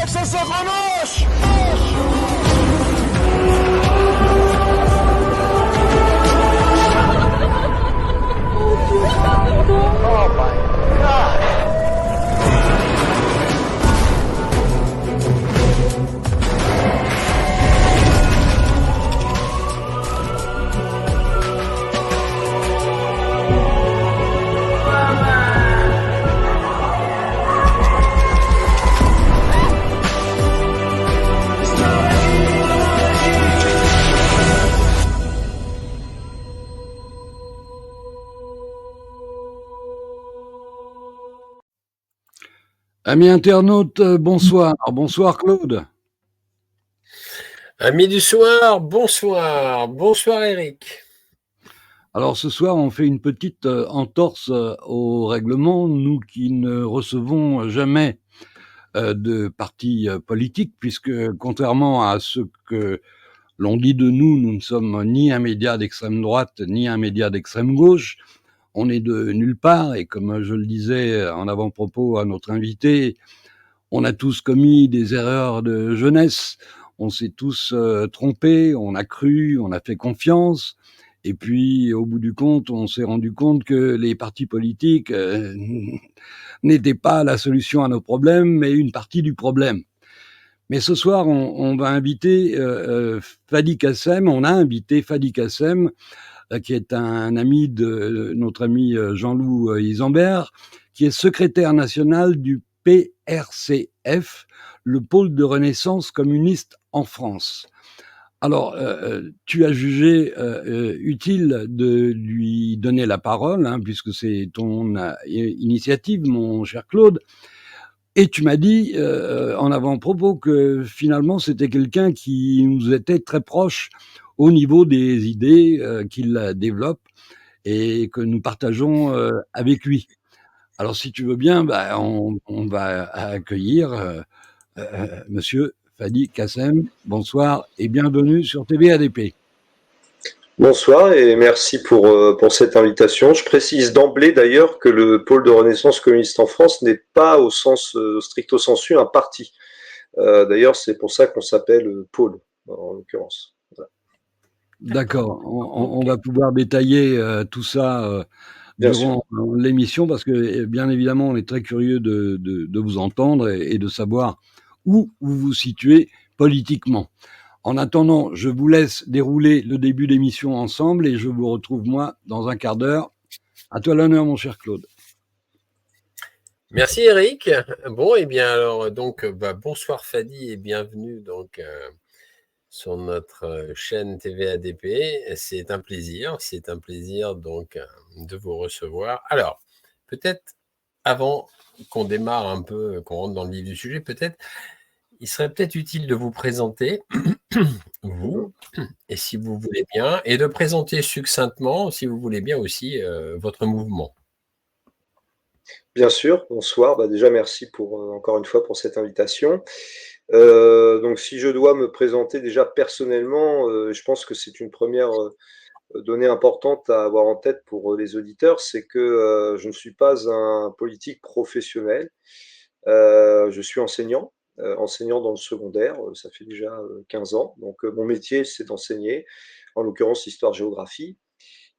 FC Socranos! Oh my God! Amis internautes, bonsoir. Bonsoir Claude. Amis du soir, bonsoir. Bonsoir Eric. Alors ce soir, on fait une petite entorse au règlement, nous qui ne recevons jamais de partis politiques, puisque contrairement à ce que l'on dit de nous, nous ne sommes ni un média d'extrême droite, ni un média d'extrême gauche. On est de nulle part, et comme je le disais en avant-propos à notre invité, on a tous commis des erreurs de jeunesse, on s'est tous trompés, on a cru, on a fait confiance, et puis au bout du compte, on s'est rendu compte que les partis politiques n'étaient pas la solution à nos problèmes, mais une partie du problème. Mais ce soir, on va inviter Fadi Kassem, on a invité Fadi Kassem, qui est un ami de notre ami Jean-Loup Isambert, qui est secrétaire national du PRCF, le pôle de renaissance communiste en France. Alors, tu as jugé utile de lui donner la parole, hein, puisque c'est ton initiative, mon cher Claude, et tu m'as dit en avant-propos que finalement c'était quelqu'un qui nous était très proche au niveau des idées qu'il développe et que nous partageons avec lui. Alors si tu veux bien, on va accueillir Monsieur Fadi Kassem. Bonsoir et bienvenue sur TVADP. Bonsoir et merci pour cette invitation. Je précise d'emblée d'ailleurs que le pôle de renaissance communiste en France n'est pas au sens stricto sensu un parti. D'ailleurs, c'est pour ça qu'on s'appelle pôle, en l'occurrence. Voilà. D'accord, on va pouvoir détailler tout ça durant l'émission parce que bien évidemment on est très curieux de vous entendre et de savoir où vous vous situez politiquement. En attendant, je vous laisse dérouler le début d'émission ensemble et je vous retrouve moi dans un quart d'heure. À toi l'honneur mon cher Claude. Merci Eric. Bon, et bien alors donc bonsoir Fadi et bienvenue donc sur notre chaîne TVADP. C'est un plaisir donc de vous recevoir. Alors, peut-être avant qu'on démarre un peu, qu'on rentre dans le vif du sujet, il serait peut-être utile de vous présenter, vous, et si vous voulez bien, et de présenter succinctement, si vous voulez bien aussi, votre mouvement. Bien sûr, bonsoir. Déjà, merci encore une fois pour cette invitation. Donc, si je dois me présenter déjà personnellement, je pense que c'est une première donnée importante à avoir en tête pour les auditeurs, c'est que je ne suis pas un politique professionnel. Je suis enseignant dans le secondaire, ça fait déjà 15 ans. Donc, mon métier, c'est d'enseigner, en l'occurrence histoire-géographie.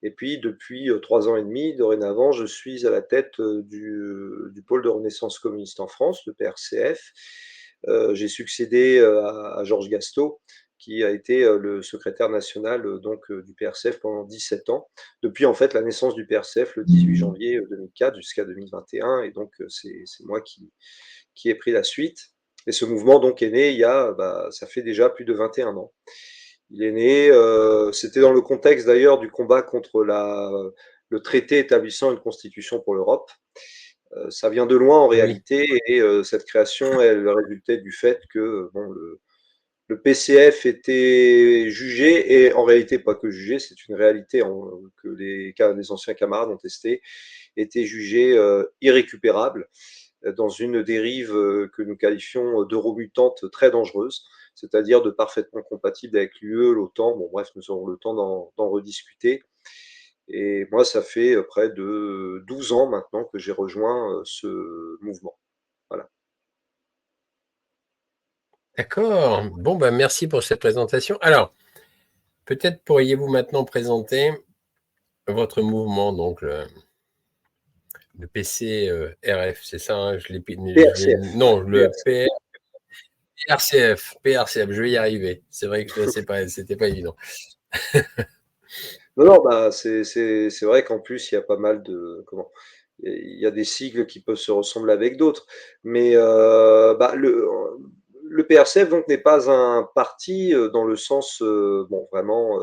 Et puis, depuis 3 ans et demi, dorénavant, je suis à la tête du pôle de renaissance communiste en France, le PRCF. J'ai succédé à Georges Gastaut, qui a été le secrétaire national du PRCF pendant 17 ans, depuis en fait la naissance du PRCF le 18 janvier 2004 jusqu'à 2021, et donc c'est moi qui ai pris la suite. Et ce mouvement donc est né ça fait déjà plus de 21 ans. Il est né, c'était dans le contexte d'ailleurs du combat contre le traité établissant une constitution pour l'Europe. Ça vient de loin en réalité, et cette création, elle résultait du fait que le PCF était jugé, et en réalité pas que jugé, c'est une réalité que les anciens camarades ont testé, était jugé irrécupérable dans une dérive que nous qualifions d'euromutante très dangereuse, c'est-à-dire de parfaitement compatible avec l'UE, l'OTAN. Bon, bref, nous aurons le temps d'en rediscuter. Et moi, ça fait près de 12 ans maintenant que j'ai rejoint ce mouvement. Voilà. D'accord. Bon, ben, merci pour cette présentation. Alors, peut-être pourriez-vous maintenant présenter votre mouvement, donc le PCRF, c'est ça, hein, PRCF. non, le PRCF. PRCF, je vais y arriver. C'est vrai que c'était pas évident. Non, non, bah, c'est vrai qu'en plus, il y a pas mal de comment? Il y a des sigles qui peuvent se ressembler avec d'autres. Mais bah, le PRCF donc n'est pas un parti dans le sens bon, vraiment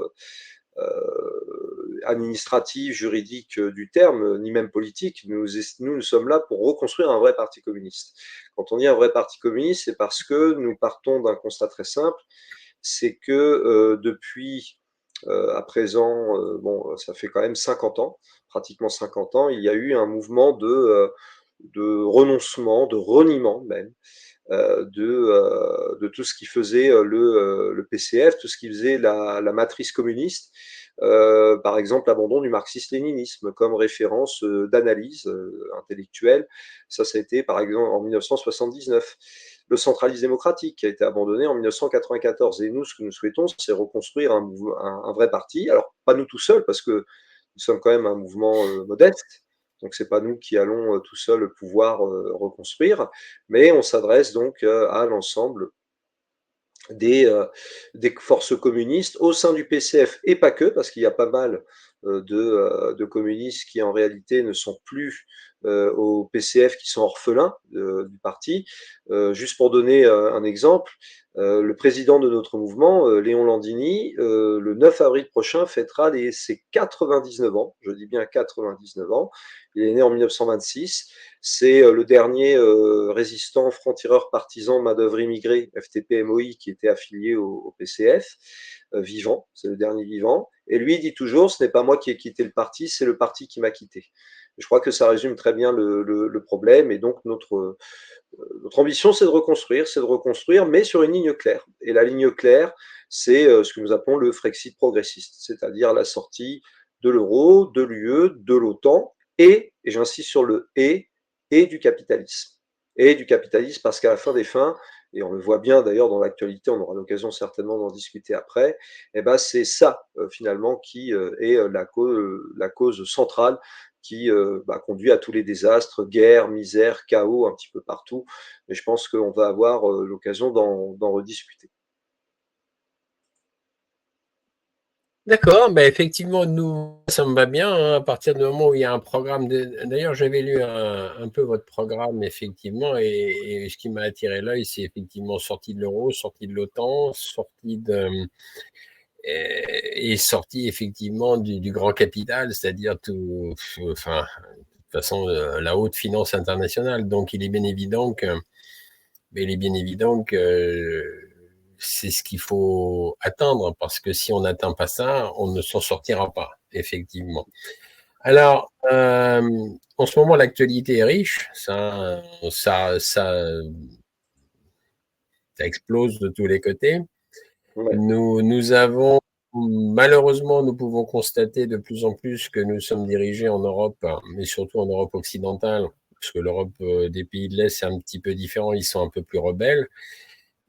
administratif, juridique du terme, ni même politique. Nous sommes là pour reconstruire un vrai parti communiste. Quand on dit un vrai parti communiste, c'est parce que nous partons d'un constat très simple, c'est que depuis à présent, bon, ça fait quand même 50 ans, pratiquement 50 ans, il y a eu un mouvement de renoncement, de reniement même, de tout ce qui faisait le PCF, tout ce qui faisait la matrice communiste, par exemple l'abandon du marxisme-léninisme comme référence d'analyse intellectuelle. Ça a été par exemple en 1979. Le centralisme démocratique qui a été abandonné en 1994. Et nous, ce que nous souhaitons, c'est reconstruire un vrai parti. Alors, pas nous tout seuls, parce que nous sommes quand même un mouvement modeste. Donc, c'est pas nous qui allons tout seuls pouvoir reconstruire, mais on s'adresse donc à l'ensemble des forces communistes au sein du PCF et pas que, parce qu'il y a pas mal de communistes qui en réalité ne sont plus au PCF, qui sont orphelins du parti. Juste pour donner un exemple, le président de notre mouvement, Léon Landini, le 9 avril prochain fêtera ses 99 ans, je dis bien 99 ans. Il est né en 1926. C'est le dernier résistant franc-tireur partisan main-d'œuvre immigré, FTP-MOI, qui était affilié au PCF, vivant, c'est le dernier vivant. Et lui, il dit toujours, ce n'est pas moi qui ai quitté le parti, c'est le parti qui m'a quitté. Et je crois que ça résume très bien le problème. Et donc, notre ambition, c'est de reconstruire, mais sur une ligne claire. Et la ligne claire, c'est ce que nous appelons le Frexit progressiste, c'est-à-dire la sortie de l'euro, de l'UE, de l'OTAN, et j'insiste sur le et du capitalisme. Et du capitalisme parce qu'à la fin des fins, et on le voit bien d'ailleurs dans l'actualité, on aura l'occasion certainement d'en discuter après, et ben c'est ça finalement qui est la cause centrale qui conduit à tous les désastres, guerre, misère, chaos un petit peu partout. Mais je pense qu'on va avoir l'occasion d'en rediscuter. D'accord, ben effectivement, nous, ça me va bien, hein, à partir du moment où il y a un programme. D'ailleurs, j'avais lu un peu votre programme, effectivement, et ce qui m'a attiré l'œil, c'est effectivement sortie de l'euro, sortie de l'OTAN, et sortie effectivement du grand capital, c'est-à-dire tout, enfin, de toute façon, la haute finance internationale. Donc, il est bien évident que c'est ce qu'il faut atteindre, parce que si on n'atteint pas ça, on ne s'en sortira pas, effectivement. Alors, en ce moment, l'actualité est riche, ça explose de tous les côtés. Ouais. Nous avons, malheureusement, nous pouvons constater de plus en plus que nous sommes dirigés en Europe, mais surtout en Europe occidentale, parce que l'Europe des pays de l'Est, c'est un petit peu différent, ils sont un peu plus rebelles.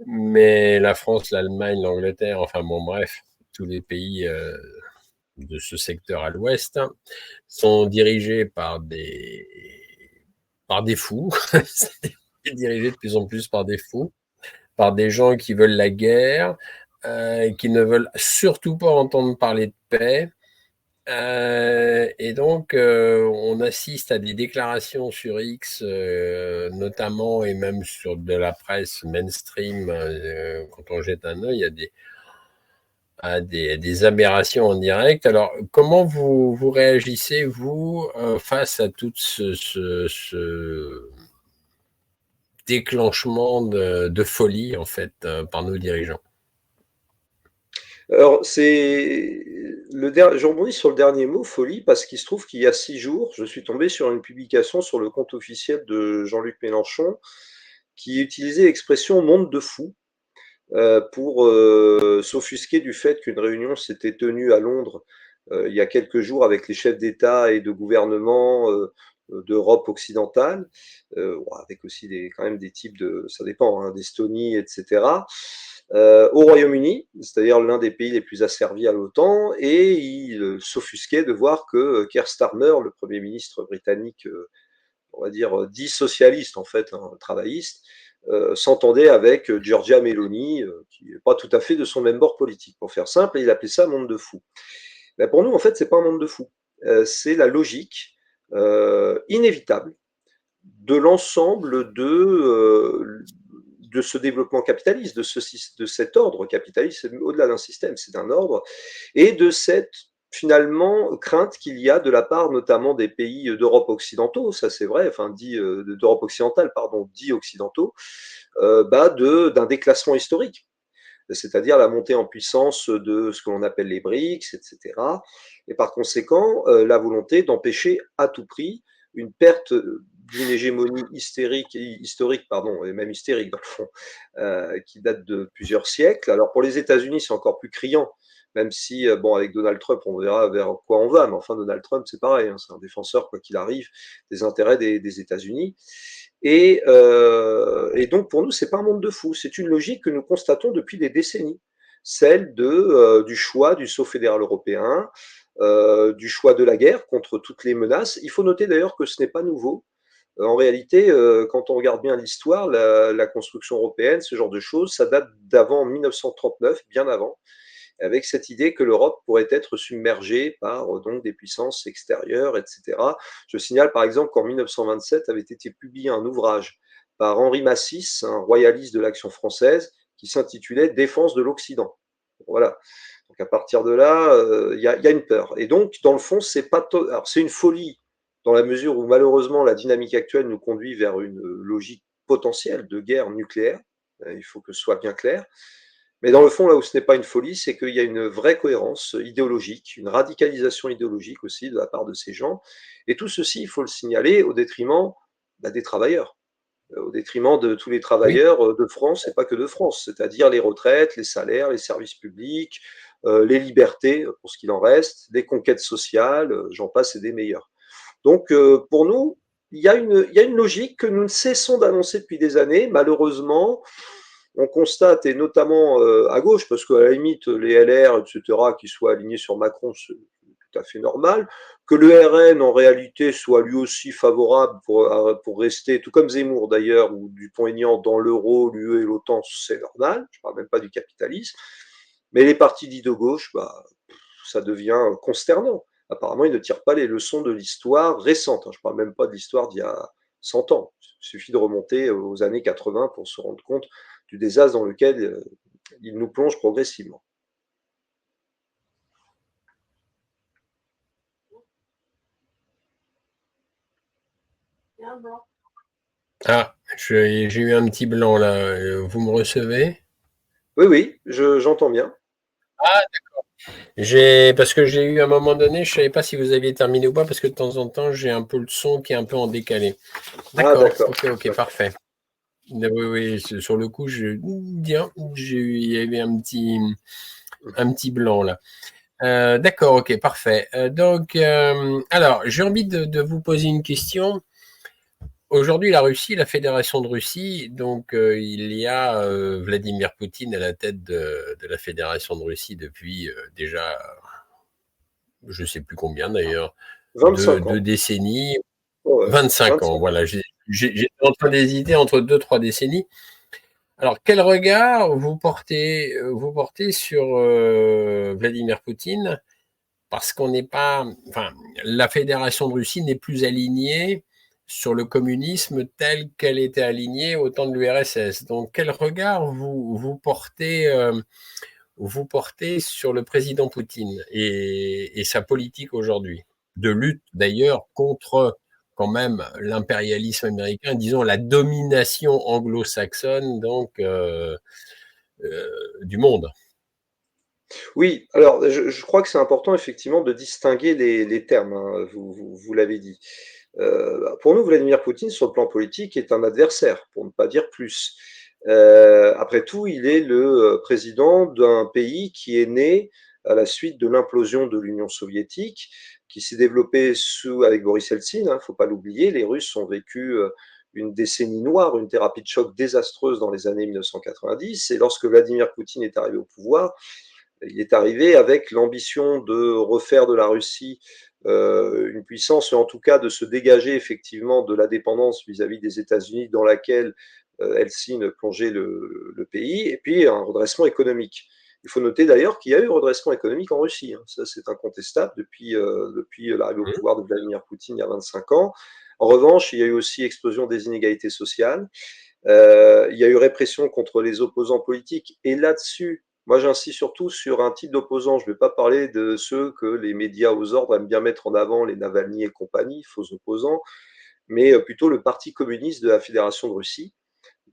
Mais la France, l'Allemagne, l'Angleterre, enfin bon, bref, tous les pays de ce secteur à l'ouest sont dirigés par des fous, dirigés de plus en plus par des fous, par des gens qui veulent la guerre, qui ne veulent surtout pas entendre parler de paix. Et donc, on assiste à des déclarations sur X, notamment, et même sur de la presse mainstream, quand on jette un œil, il y a des aberrations en direct. Alors, comment vous réagissez, vous, face à tout ce déclenchement de folie, en fait, par nos dirigeants? Alors, je rebondis sur le dernier mot, folie, parce qu'il se trouve qu'il y a 6 jours, je suis tombé sur une publication sur le compte officiel de Jean-Luc Mélenchon qui utilisait l'expression monde de fou pour s'offusquer du fait qu'une réunion s'était tenue à Londres il y a quelques jours avec les chefs d'État et de gouvernement d'Europe occidentale, avec aussi quand même des types ça dépend, hein, d'Estonie, etc., au Royaume-Uni, c'est-à-dire l'un des pays les plus asservis à l'OTAN, et il s'offusquait de voir que Keir Starmer, le Premier ministre britannique, on va dire dit socialiste en fait, hein, travailliste, s'entendait avec Giorgia Meloni, qui n'est pas tout à fait de son même bord politique, pour faire simple, et il appelait ça un monde de fous. Ben pour nous, en fait, c'est pas un monde de fous. C'est la logique inévitable de l'ensemble de ce développement capitaliste, de cet ordre capitaliste, au-delà d'un système, c'est d'un ordre, et de cette finalement crainte qu'il y a de la part notamment des pays d'Europe occidentaux, ça c'est vrai, enfin d'Europe occidentale, pardon, dits occidentaux, d'un déclassement historique, c'est-à-dire la montée en puissance de ce que l'on appelle les BRICS, etc. Et par conséquent, la volonté d'empêcher à tout prix une perte d'une hégémonie historique, pardon, et même hystérique dans le fond, qui date de plusieurs siècles. Alors pour les États-Unis, c'est encore plus criant, même si, bon, avec Donald Trump, on verra vers quoi on va, mais enfin, Donald Trump, c'est pareil, hein, c'est un défenseur, quoi qu'il arrive, des intérêts des États-Unis. Et donc, pour nous, c'est pas un monde de fous, c'est une logique que nous constatons depuis des décennies, celle du choix du sceau fédéral européen, du choix de la guerre contre toutes les menaces. Il faut noter d'ailleurs que ce n'est pas nouveau. En réalité, quand on regarde bien l'histoire, la construction européenne, ce genre de choses, ça date d'avant 1939, bien avant, avec cette idée que l'Europe pourrait être submergée par donc des puissances extérieures, etc. Je signale par exemple qu'en 1927 avait été publié un ouvrage par Henri Massis, un royaliste de l'Action française, qui s'intitulait Défense de l'Occident. Voilà. Donc à partir de là, il y a une peur. Et donc, dans le fond, c'est une folie dans la mesure où malheureusement la dynamique actuelle nous conduit vers une logique potentielle de guerre nucléaire. Il faut que ce soit bien clair. Mais dans le fond, là où ce n'est pas une folie, c'est qu'il y a une vraie cohérence idéologique, une radicalisation idéologique aussi de la part de ces gens. Et tout ceci, il faut le signaler, au détriment des travailleurs, au détriment de tous les travailleurs de France et pas que de France, c'est-à-dire les retraites, les salaires, les services publics, les libertés, pour ce qu'il en reste, les conquêtes sociales, j'en passe et des meilleurs. Donc, pour nous, il y a une logique que nous ne cessons d'annoncer depuis des années. Malheureusement, on constate, et notamment à gauche, parce qu'à la limite, les LR, etc., qui soient alignés sur Macron, c'est tout à fait normal, que le RN, en réalité, soit lui aussi favorable pour rester, tout comme Zemmour d'ailleurs, ou Dupont-Aignan, dans l'euro, l'UE et l'OTAN, c'est normal, je ne parle même pas du capitalisme, mais les partis dits de gauche, ça devient consternant. Apparemment, ils ne tirent pas les leçons de l'histoire récente, je ne parle même pas de l'histoire d'il y a 100 ans, il suffit de remonter aux années 80 pour se rendre compte du désastre dans lequel il nous plonge progressivement. Ah, j'ai eu un petit blanc là. Vous me recevez? Oui, j'entends bien. Ah, d'accord. Parce que j'ai eu à un moment donné, je ne savais pas si vous aviez terminé ou pas, parce que de temps en temps, j'ai un peu le son qui est un peu en décalé. D'accord, ok, parfait. Oui, sur le coup, il y avait un petit blanc là. D'accord, ok, parfait. Donc, alors, j'ai envie de vous poser une question. Aujourd'hui, la Fédération de Russie, donc il y a Vladimir Poutine à la tête de la Fédération de Russie depuis déjà, je ne sais plus combien d'ailleurs, 2 décennies, oh ouais, 25 ans, voilà. J'étais en train d'hésiter entre 2-3 décennies. Alors, quel regard vous portez sur Vladimir Poutine? Parce qu'on n'est pas, enfin, la Fédération de Russie n'est plus alignée sur le communisme tel qu'elle était alignée au temps de l'URSS. Donc, quel regard vous portez sur le président Poutine et sa politique aujourd'hui, de lutte d'ailleurs contre quand même l'impérialisme américain, disons la domination anglo-saxonne donc du monde. Oui, alors je crois que c'est important effectivement de distinguer les termes, hein, vous l'avez dit. Pour nous, Vladimir Poutine, sur le plan politique, est un adversaire, pour ne pas dire plus. Après tout, il est le président d'un pays qui est né à la suite de l'implosion de l'Union soviétique, qui s'est développée avec Boris Eltsine, hein, faut pas l'oublier. Les Russes ont vécu une décennie noire, une thérapie de choc désastreuse dans les années 1990. Et lorsque Vladimir Poutine est arrivé au pouvoir, il est arrivé avec l'ambition de refaire de la Russie une puissance, en tout cas de se dégager effectivement de la dépendance vis-à-vis des États-Unis dans laquelle Helsinki plongeait le pays, et puis un redressement économique. Il faut noter d'ailleurs qu'il y a eu un redressement économique en Russie, hein. Ça c'est incontestable depuis l'arrivée au pouvoir de Vladimir Poutine il y a 25 ans. En revanche, il y a eu aussi explosion des inégalités sociales, il y a eu répression contre les opposants politiques, et là-dessus, moi, j'insiste surtout sur un type d'opposants. Je ne vais pas parler de ceux que les médias aux ordres aiment bien mettre en avant, les Navalny et compagnie, faux opposants, mais plutôt le Parti communiste de la Fédération de Russie,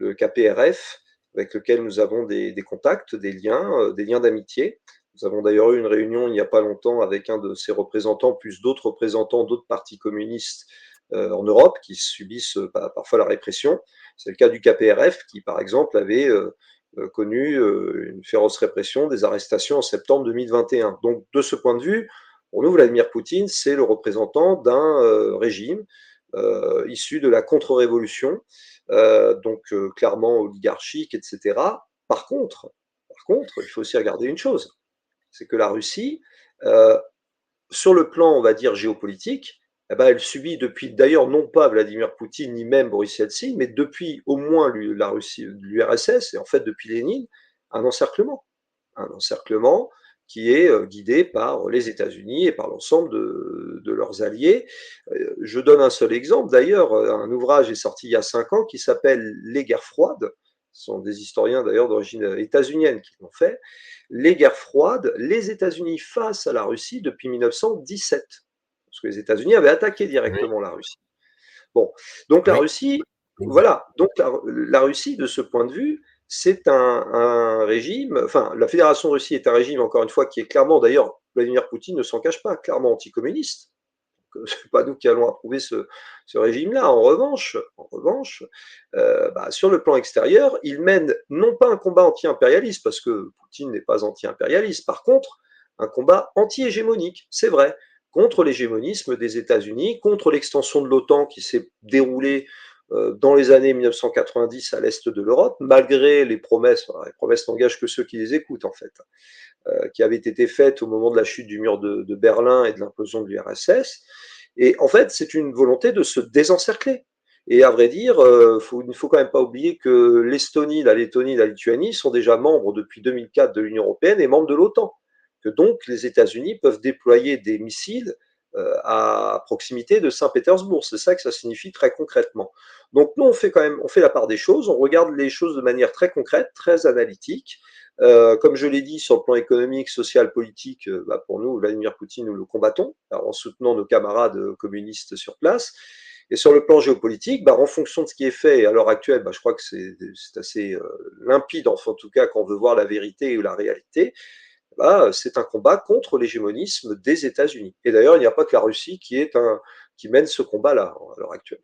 le KPRF, avec lequel nous avons des contacts, des liens d'amitié. Nous avons d'ailleurs eu une réunion il n'y a pas longtemps avec un de ses représentants, plus d'autres représentants d'autres partis communistes en Europe qui subissent parfois la répression. C'est le cas du KPRF qui, par exemple, avait connu une féroce répression, des arrestations en septembre 2021. Donc, de ce point de vue, pour nous, Vladimir Poutine, c'est le représentant d'un régime issu de la contre-révolution, donc clairement oligarchique, etc. Par contre, il faut aussi regarder une chose, c'est que la Russie, sur le plan, on va dire, géopolitique, eh ben, elle subit depuis, d'ailleurs, non pas Vladimir Poutine ni même Boris Yeltsin, mais depuis au moins la Russie, l'URSS, et en fait depuis Lénine, un encerclement. Un encerclement qui est guidé par les États-Unis et par l'ensemble de leurs alliés. Je donne un seul exemple, d'ailleurs, un ouvrage est sorti il y a 5 ans qui s'appelle Les guerres froides. Ce sont des historiens d'ailleurs d'origine états-unienne qui l'ont fait. Les guerres froides, les États-Unis face à la Russie depuis 1917. Parce que les États-Unis avaient attaqué directement la Russie. Bon, donc la Russie, voilà, donc la Russie, de ce point de vue, c'est un régime, enfin, la Fédération de Russie est un régime, encore une fois, qui est clairement, d'ailleurs, Vladimir Poutine ne s'en cache pas, clairement anticommuniste. C'est pas nous qui allons approuver ce régime-là. En revanche, sur le plan extérieur, il mène non pas un combat anti-impérialiste, parce que Poutine n'est pas anti-impérialiste, par contre, un combat anti-hégémonique, c'est vrai, contre l'hégémonisme des États-Unis, contre l'extension de l'OTAN qui s'est déroulée dans les années 1990 à l'est de l'Europe, malgré les promesses n'engagent que ceux qui les écoutent en fait, qui avaient été faites au moment de la chute du mur de Berlin et de l'implosion de l'URSS. Et en fait, c'est une volonté de se désencercler. Et à vrai dire, il ne faut quand même pas oublier que l'Estonie, la Lettonie, la Lituanie sont déjà membres depuis 2004 de l'Union européenne et membres de l'OTAN. Que donc les États-Unis peuvent déployer des missiles à proximité de Saint-Pétersbourg. C'est ça que ça signifie très concrètement. Donc nous, on fait la part des choses, on regarde les choses de manière très concrète, très analytique. Comme je l'ai dit, sur le plan économique, social, politique, pour nous, Vladimir Poutine, nous le combattons en soutenant nos camarades communistes sur place. Et sur le plan géopolitique, en fonction de ce qui est fait à l'heure actuelle, je crois que c'est assez limpide, enfin, en tout cas quand on veut voir la vérité ou la réalité, c'est un combat contre l'hégémonisme des États-Unis. Et d'ailleurs, il n'y a pas que la Russie qui mène ce combat-là à l'heure actuelle.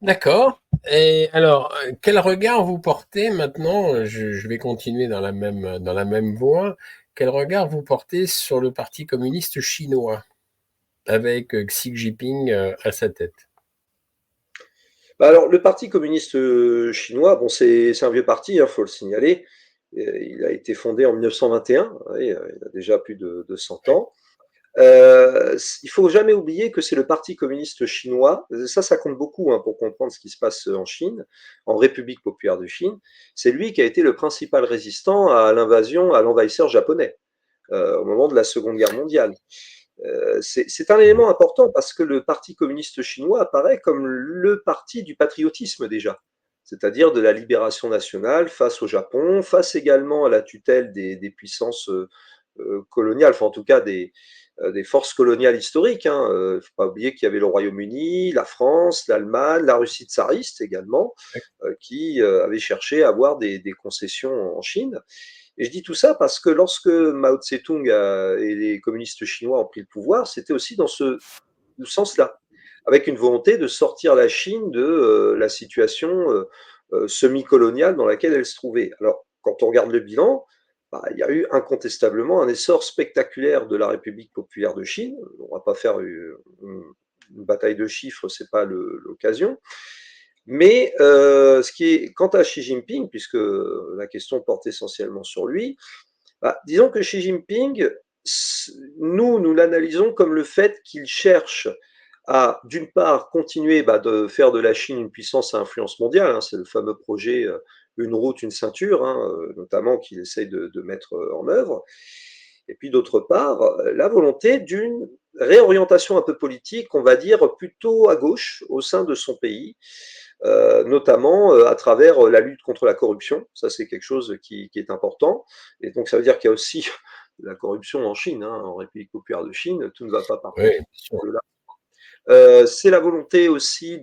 D'accord. Et alors, quel regard vous portez maintenant, je vais continuer dans la même voie, quel regard vous portez sur le Parti communiste chinois, avec Xi Jinping à sa tête? Alors, le Parti communiste chinois, c'est un vieux parti, il faut le signaler. Il a été fondé en 1921, il a déjà plus de 100 ans. Il faut jamais oublier que c'est le Parti communiste chinois, ça compte beaucoup pour comprendre ce qui se passe en Chine, en République populaire de Chine. C'est lui qui a été le principal résistant à l'envahisseur japonais au moment de la Seconde Guerre mondiale. C'est un élément important parce que le Parti communiste chinois apparaît comme le parti du patriotisme déjà, c'est-à-dire de la libération nationale face au Japon, face également à la tutelle des puissances coloniales, enfin en tout cas des forces coloniales historiques. Il ne faut pas oublier qu'il y avait le Royaume-Uni, la France, l'Allemagne, la Russie tsariste également, qui avaient cherché à avoir des concessions en Chine. Et je dis tout ça parce que lorsque Mao Tse-tung et les communistes chinois ont pris le pouvoir, c'était aussi dans ce sens-là, avec une volonté de sortir la Chine de la situation semi-coloniale dans laquelle elle se trouvait. Alors, quand on regarde le bilan, il y a eu incontestablement un essor spectaculaire de la République populaire de Chine. On ne va pas faire une bataille de chiffres, c'est pas l'occasion. Mais quant à Xi Jinping, puisque la question porte essentiellement sur lui, disons que Xi Jinping, nous l'analysons comme le fait qu'il cherche à, d'une part, continuer de faire de la Chine une puissance à influence mondiale, c'est le fameux projet Une route, une ceinture, notamment qu'il essaye de mettre en œuvre, et puis d'autre part, la volonté d'une réorientation un peu politique, on va dire plutôt à gauche au sein de son pays, notamment à travers la lutte contre la corruption. Ça, c'est quelque chose qui est important. Et donc, ça veut dire qu'il y a aussi la corruption en Chine, en République populaire de Chine. Tout ne va pas par contre là. C'est la volonté aussi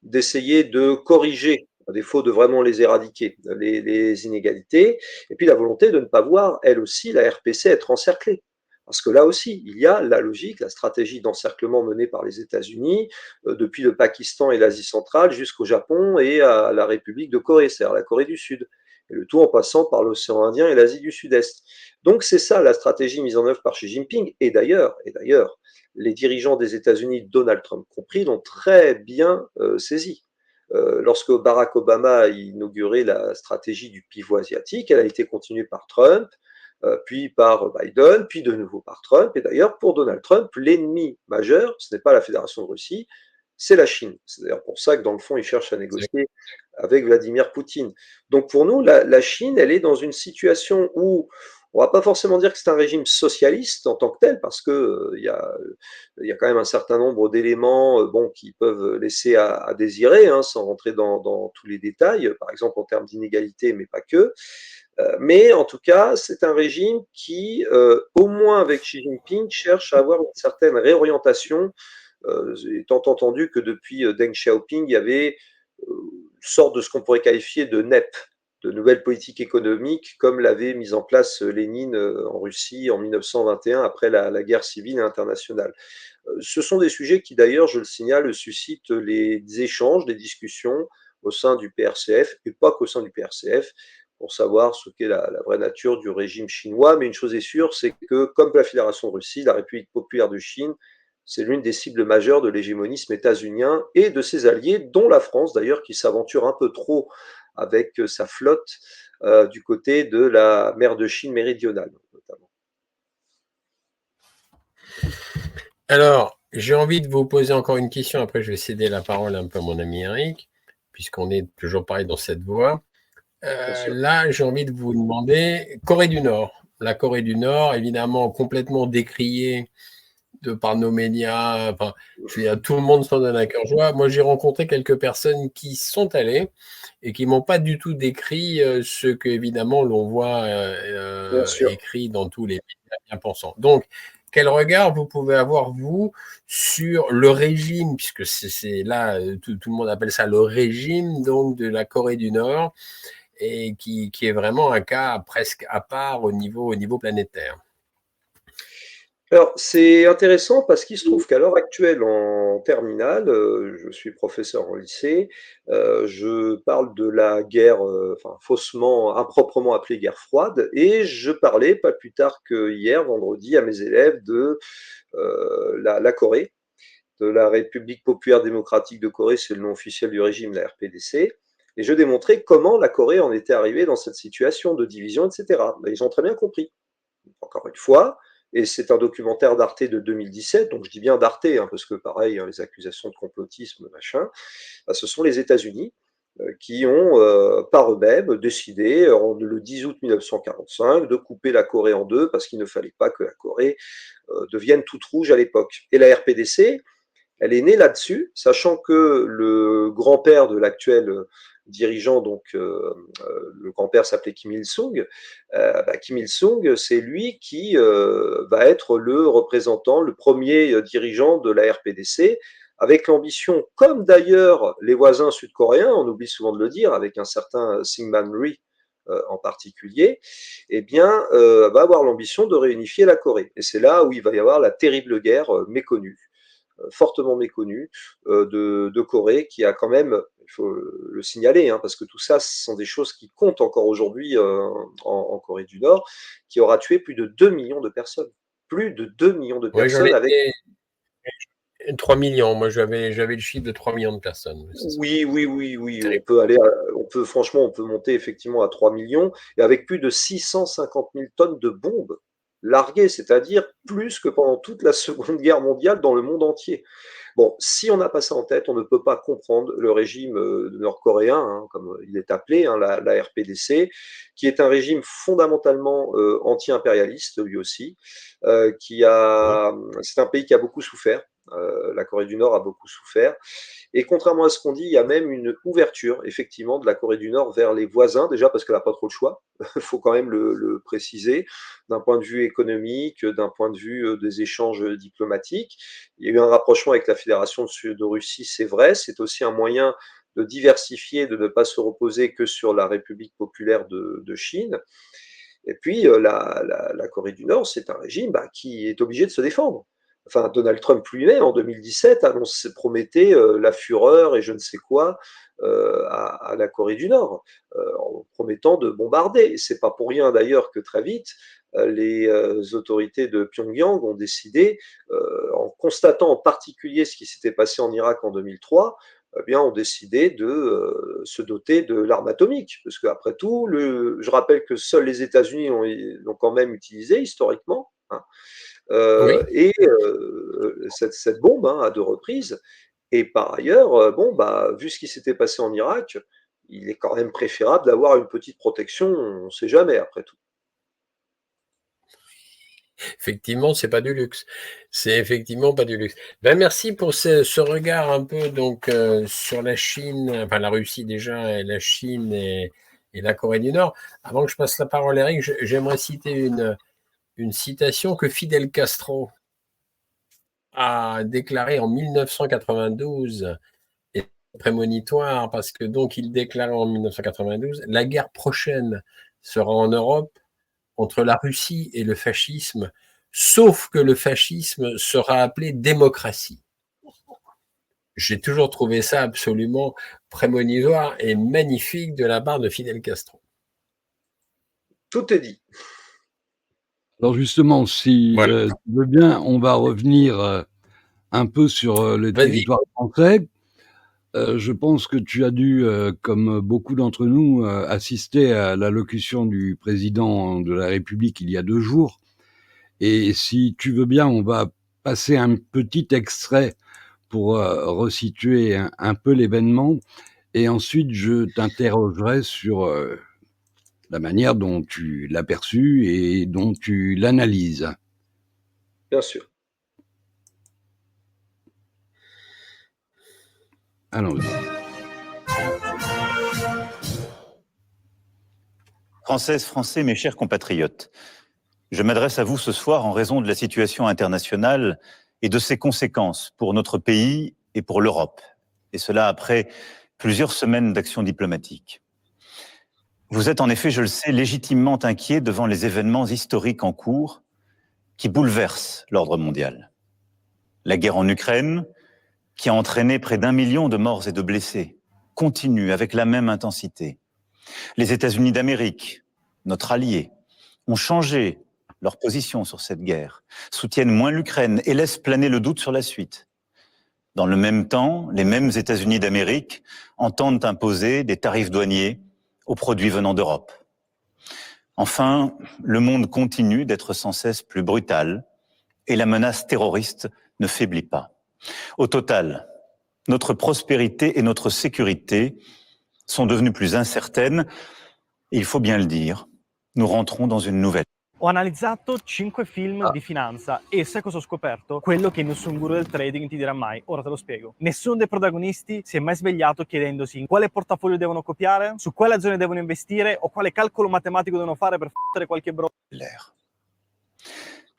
d'essayer de corriger, à défaut de vraiment les éradiquer, les inégalités. Et puis la volonté de ne pas voir, elle aussi, la RPC être encerclée. Parce que là aussi, il y a la logique, la stratégie d'encerclement menée par les États-Unis, depuis le Pakistan et l'Asie centrale jusqu'au Japon et à la République de Corée, c'est-à-dire la Corée du Sud. Et le tout en passant par l'océan Indien et l'Asie du Sud-Est. Donc c'est ça la stratégie mise en œuvre par Xi Jinping. Et d'ailleurs, les dirigeants des États-Unis, Donald Trump compris, l'ont très bien saisi. Lorsque Barack Obama a inauguré la stratégie du pivot asiatique, elle a été continuée par Trump, puis par Biden, puis de nouveau par Trump. Et d'ailleurs, pour Donald Trump, l'ennemi majeur, ce n'est pas la Fédération de Russie, c'est la Chine. C'est d'ailleurs pour ça que, dans le fond, il cherche à négocier avec Vladimir Poutine. Donc pour nous, la Chine, elle est dans une situation où on ne va pas forcément dire que c'est un régime socialiste en tant que tel, parce que il y a quand même un certain nombre d'éléments qui peuvent laisser à désirer, sans rentrer dans tous les détails, par exemple en termes d'inégalité, mais pas que. Mais en tout cas, c'est un régime qui, au moins avec Xi Jinping, cherche à avoir une certaine réorientation, étant entendu que depuis Deng Xiaoping, il y avait une sorte de ce qu'on pourrait qualifier de NEP, de nouvelle politique économique, comme l'avait mise en place Lénine en Russie en 1921, après la guerre civile et internationale. Ce sont des sujets qui, d'ailleurs, je le signale, suscitent les échanges, des discussions au sein du PRCF, et pas qu'au sein du PRCF, pour savoir ce qu'est la vraie nature du régime chinois. Mais une chose est sûre, c'est que, comme la Fédération de Russie, la République populaire de Chine, c'est l'une des cibles majeures de l'hégémonisme états-unien et de ses alliés, dont la France d'ailleurs, qui s'aventure un peu trop avec sa flotte du côté de la mer de Chine méridionale, notamment. Alors, j'ai envie de vous poser encore une question. Après, je vais céder la parole un peu à mon ami Eric, puisqu'on est toujours pareil dans cette voie. Là, j'ai envie de vous demander, Corée du Nord. La Corée du Nord, évidemment, complètement décriée par nos médias. Enfin, tout le monde s'en donne à cœur joie. Moi, j'ai rencontré quelques personnes qui sont allées et qui m'ont pas du tout décrit ce que, évidemment, l'on voit écrit dans tous les médias bien pensants. Donc, quel regard vous pouvez avoir, vous, sur le régime, puisque c'est là, tout le monde appelle ça le régime donc de la Corée du Nord, et qui est vraiment un cas presque à part au niveau planétaire. Alors, c'est intéressant parce qu'il se trouve qu'à l'heure actuelle, en terminale, je suis professeur en lycée, je parle de la guerre, faussement, improprement appelée guerre froide, et je parlais, pas plus tard que hier, vendredi, à mes élèves de la Corée, de la République populaire démocratique de Corée, c'est le nom officiel du régime, la RPDC, et je démontrais comment la Corée en était arrivée dans cette situation de division, etc. Et ils ont très bien compris. Encore une fois, et c'est un documentaire d'Arte de 2017, donc je dis bien d'Arte, parce que pareil, les accusations de complotisme, machin, ce sont les États-Unis qui ont, par eux-mêmes, décidé, le 10 août 1945, de couper la Corée en deux, parce qu'il ne fallait pas que la Corée devienne toute rouge à l'époque. Et la RPDC, elle est née là-dessus, sachant que le grand-père de l'actuel dirigeant, donc le grand-père s'appelait Kim Il-sung. Kim Il-sung, c'est lui qui va être le représentant, le premier dirigeant de la RPDC, avec l'ambition, comme d'ailleurs les voisins sud-coréens, on oublie souvent de le dire, avec un certain Syngman Rhee en particulier, va avoir l'ambition de réunifier la Corée. Et c'est là où il va y avoir la terrible guerre méconnue, fortement méconnue, de Corée, qui a quand même il faut le signaler, hein, parce que tout ça, ce sont des choses qui comptent encore aujourd'hui en Corée du Nord, qui aura tué plus de 2 millions de personnes. Plus de 2 millions de Oui, personnes avec... 3 millions. Moi, j'avais le chiffre de 3 millions de personnes. Oui. On peut monter effectivement à 3 millions, et avec plus de 650 000 tonnes de bombes larguées, c'est-à-dire plus que pendant toute la Seconde Guerre mondiale dans le monde entier. Bon, si on n'a pas ça en tête, on ne peut pas comprendre le régime nord-coréen, hein, comme il est appelé, hein, la RPDC, qui est un régime fondamentalement anti-impérialiste, lui aussi, c'est un pays qui a beaucoup souffert. La Corée du Nord a beaucoup souffert. Et contrairement à ce qu'on dit, il y a même une ouverture, effectivement, de la Corée du Nord vers les voisins, déjà parce qu'elle n'a pas trop de choix, il faut quand même le préciser, d'un point de vue économique, d'un point de vue des échanges diplomatiques. Il y a eu un rapprochement avec la Fédération de Russie, c'est vrai, c'est aussi un moyen de diversifier, de ne pas se reposer que sur la République populaire de Chine. Et puis, la Corée du Nord, c'est un régime qui est obligé de se défendre. Enfin, Donald Trump lui-même, en 2017, promettait la fureur et je ne sais quoi à la Corée du Nord, en promettant de bombarder. C'est pas pour rien d'ailleurs que très vite, les autorités de Pyongyang ont décidé, en constatant en particulier ce qui s'était passé en Irak en 2003, ont décidé de se doter de l'arme atomique. Parce qu'après tout, je rappelle que seuls les États-Unis l'ont quand même utilisé historiquement. Hein. Oui. Et cette bombe, à 2 reprises. Et par ailleurs, vu ce qui s'était passé en Irak, il est quand même préférable d'avoir une petite protection, on ne sait jamais après tout. Effectivement, c'est pas du luxe. C'est effectivement pas du luxe. Merci pour ce regard un peu donc sur la Chine, enfin la Russie déjà, et la Chine et la Corée du Nord. Avant que je passe la parole à Eric, j'aimerais citer une citation que Fidel Castro a déclarée en 1992, et prémonitoire parce que donc il déclarait en 1992 « La guerre prochaine sera en Europe entre la Russie et le fascisme, sauf que le fascisme sera appelé démocratie ». J'ai toujours trouvé ça absolument prémonitoire et magnifique de la part de Fidel Castro. Tout est dit. Alors justement, si Voilà. tu veux bien, on va revenir un peu sur le territoire français. Je pense que tu as dû, comme beaucoup d'entre nous, assister à l'allocution du président de la République il y a 2 jours. Et si tu veux bien, on va passer un petit extrait pour resituer un peu l'événement. Et ensuite, je t'interrogerai sur la manière dont tu l'as perçu et dont tu l'analyses. Bien sûr. Allons-y. Françaises, Français, mes chers compatriotes, je m'adresse à vous ce soir en raison de la situation internationale et de ses conséquences pour notre pays et pour l'Europe, et cela après plusieurs semaines d'action diplomatique. Vous êtes en effet, je le sais, légitimement inquiets devant les événements historiques en cours qui bouleversent l'ordre mondial. La guerre en Ukraine, qui a entraîné près d'1 million de morts et de blessés, continue avec la même intensité. Les États-Unis d'Amérique, notre allié, ont changé leur position sur cette guerre, soutiennent moins l'Ukraine et laissent planer le doute sur la suite. Dans le même temps, les mêmes États-Unis d'Amérique entendent imposer des tarifs douaniers aux produits venant d'Europe. Enfin, le monde continue d'être sans cesse plus brutal et la menace terroriste ne faiblit pas. Au total, notre prospérité et notre sécurité sont devenues plus incertaines et il faut bien le dire, nous rentrons dans une nouvelle. Ho analizzato 5 film di finanza e sai cosa ho scoperto? Quello che nessun guru del trading ti dirà mai. Ora te lo spiego. Nessuno dei protagonisti si è mai svegliato chiedendosi quale portafoglio devono copiare, su quale azione devono investire o quale calcolo matematico devono fare per fare qualche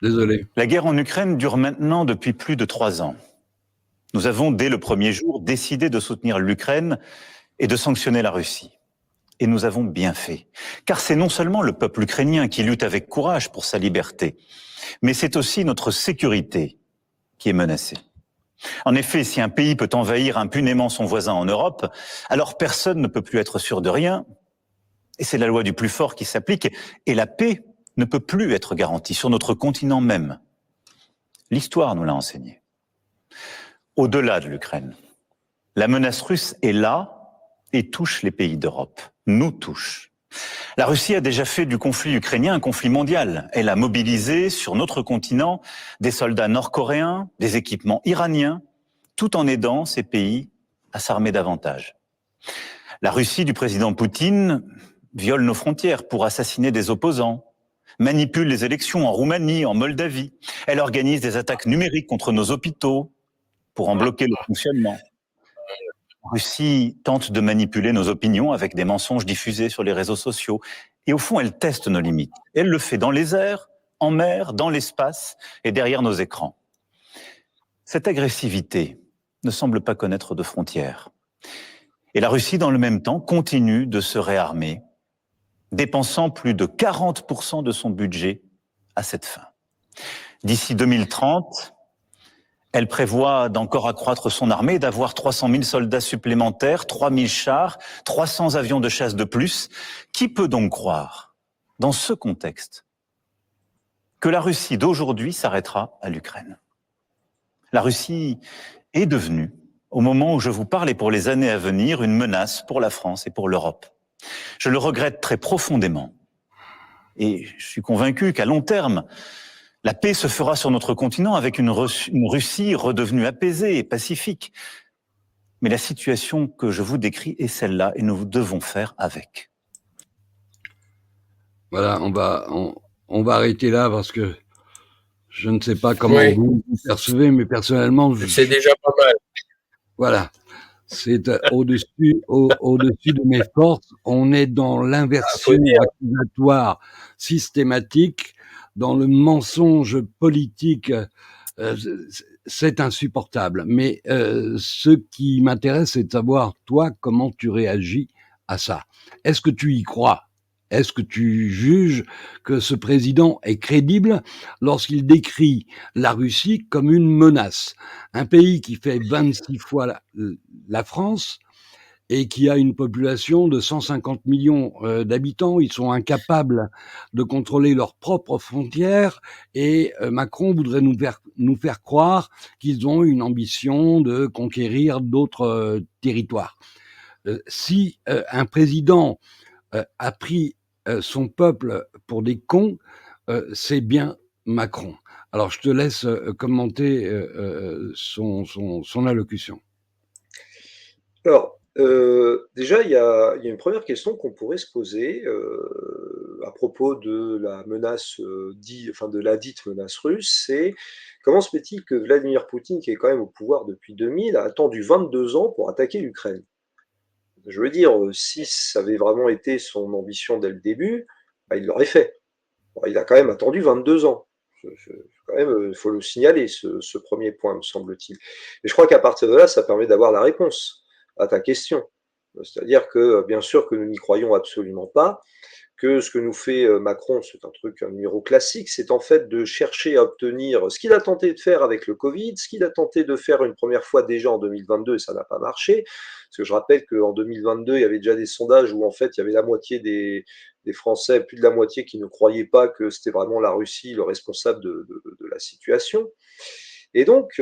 Désolé. La guerre en Ukraine dure maintenant depuis plus de 3 ans. Nous avons, dès le premier jour, décidé de soutenir l'Ukraine et de sanctionner la Russie. Et nous avons bien fait. Car c'est non seulement le peuple ukrainien qui lutte avec courage pour sa liberté, mais c'est aussi notre sécurité qui est menacée. En effet, si un pays peut envahir impunément son voisin en Europe, alors personne ne peut plus être sûr de rien, et c'est la loi du plus fort qui s'applique, et la paix ne peut plus être garantie sur notre continent même. L'histoire nous l'a enseigné. Au-delà de l'Ukraine, la menace russe est là et touche les pays d'Europe, nous touche. La Russie a déjà fait du conflit ukrainien un conflit mondial. Elle a mobilisé sur notre continent des soldats nord-coréens, des équipements iraniens, tout en aidant ces pays à s'armer davantage. La Russie du président Poutine viole nos frontières pour assassiner des opposants, manipule les élections en Roumanie, en Moldavie. Elle organise des attaques numériques contre nos hôpitaux pour en bloquer le fonctionnement. La Russie tente de manipuler nos opinions avec des mensonges diffusés sur les réseaux sociaux. Et au fond, elle teste nos limites. Elle le fait dans les airs, en mer, dans l'espace et derrière nos écrans. Cette agressivité ne semble pas connaître de frontières. Et la Russie, dans le même temps, continue de se réarmer, dépensant plus de 40% de son budget à cette fin. D'ici 2030, elle prévoit d'encore accroître son armée, d'avoir 300 000 soldats supplémentaires, 3 000 chars, 300 avions de chasse de plus. Qui peut donc croire, dans ce contexte, que la Russie d'aujourd'hui s'arrêtera à l'Ukraine? La Russie est devenue, au moment où je vous parle et pour les années à venir, une menace pour la France et pour l'Europe. Je le regrette très profondément. Et je suis convaincu qu'à long terme, la paix se fera sur notre continent avec une Russie redevenue apaisée et pacifique. Mais la situation que je vous décris est celle-là et nous devons faire avec. Voilà, on va arrêter là parce que je ne sais pas comment vous percevez, mais personnellement... C'est déjà pas mal. Voilà, c'est au-dessus de mes forces. On est dans l'inversion accusatoire systématique, dans le mensonge politique. C'est insupportable. Mais ce qui m'intéresse, c'est de savoir, toi, comment tu réagis à ça. Est-ce que tu y crois ? Est-ce que tu juges que ce président est crédible lorsqu'il décrit la Russie comme une menace? Un pays qui fait 26 fois la France et qui a une population de 150 millions d'habitants, ils sont incapables de contrôler leurs propres frontières et Macron voudrait nous faire croire qu'ils ont une ambition de conquérir d'autres territoires. Si un président a pris son peuple pour des cons, c'est bien Macron. Alors, je te laisse commenter son allocution. Alors, déjà, il y a une première question qu'on pourrait se poser à propos de la menace, de la dite menace russe, c'est comment se fait-il que Vladimir Poutine, qui est quand même au pouvoir depuis 2000, a attendu 22 ans pour attaquer l'Ukraine? Je veux dire, si ça avait vraiment été son ambition dès le début, bah, il l'aurait fait. Bon, il a quand même attendu 22 ans. Quand même, il faut le signaler, ce premier point, me semble-t-il. Et je crois qu'à partir de là, ça permet d'avoir la réponse à ta question. C'est-à-dire que, bien sûr que nous n'y croyons absolument pas, que ce que nous fait Macron, c'est un numéro classique, c'est en fait de chercher à obtenir ce qu'il a tenté de faire avec le Covid, ce qu'il a tenté de faire une première fois déjà en 2022, et ça n'a pas marché. Parce que je rappelle qu'en 2022, il y avait déjà des sondages où en fait, il y avait la moitié des Français, plus de la moitié, qui ne croyaient pas que c'était vraiment la Russie le responsable de la situation. Et donc,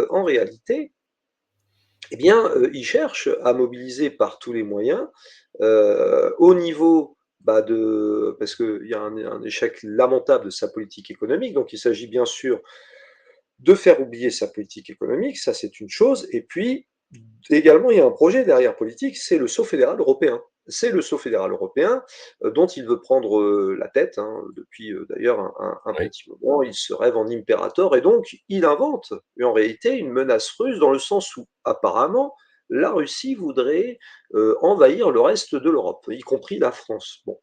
en réalité, eh bien, il cherche à mobiliser par tous les moyens, au niveau parce qu'il y a un échec lamentable de sa politique économique, donc il s'agit bien sûr de faire oublier sa politique économique, ça c'est une chose, et puis également il y a un projet derrière politique, c'est le saut fédéral européen. C'est le saut fédéral européen dont il veut prendre la tête, depuis d'ailleurs un petit moment, il se rêve en impérator, et donc il invente en réalité une menace russe dans le sens où apparemment la Russie voudrait envahir le reste de l'Europe, y compris la France. Bon.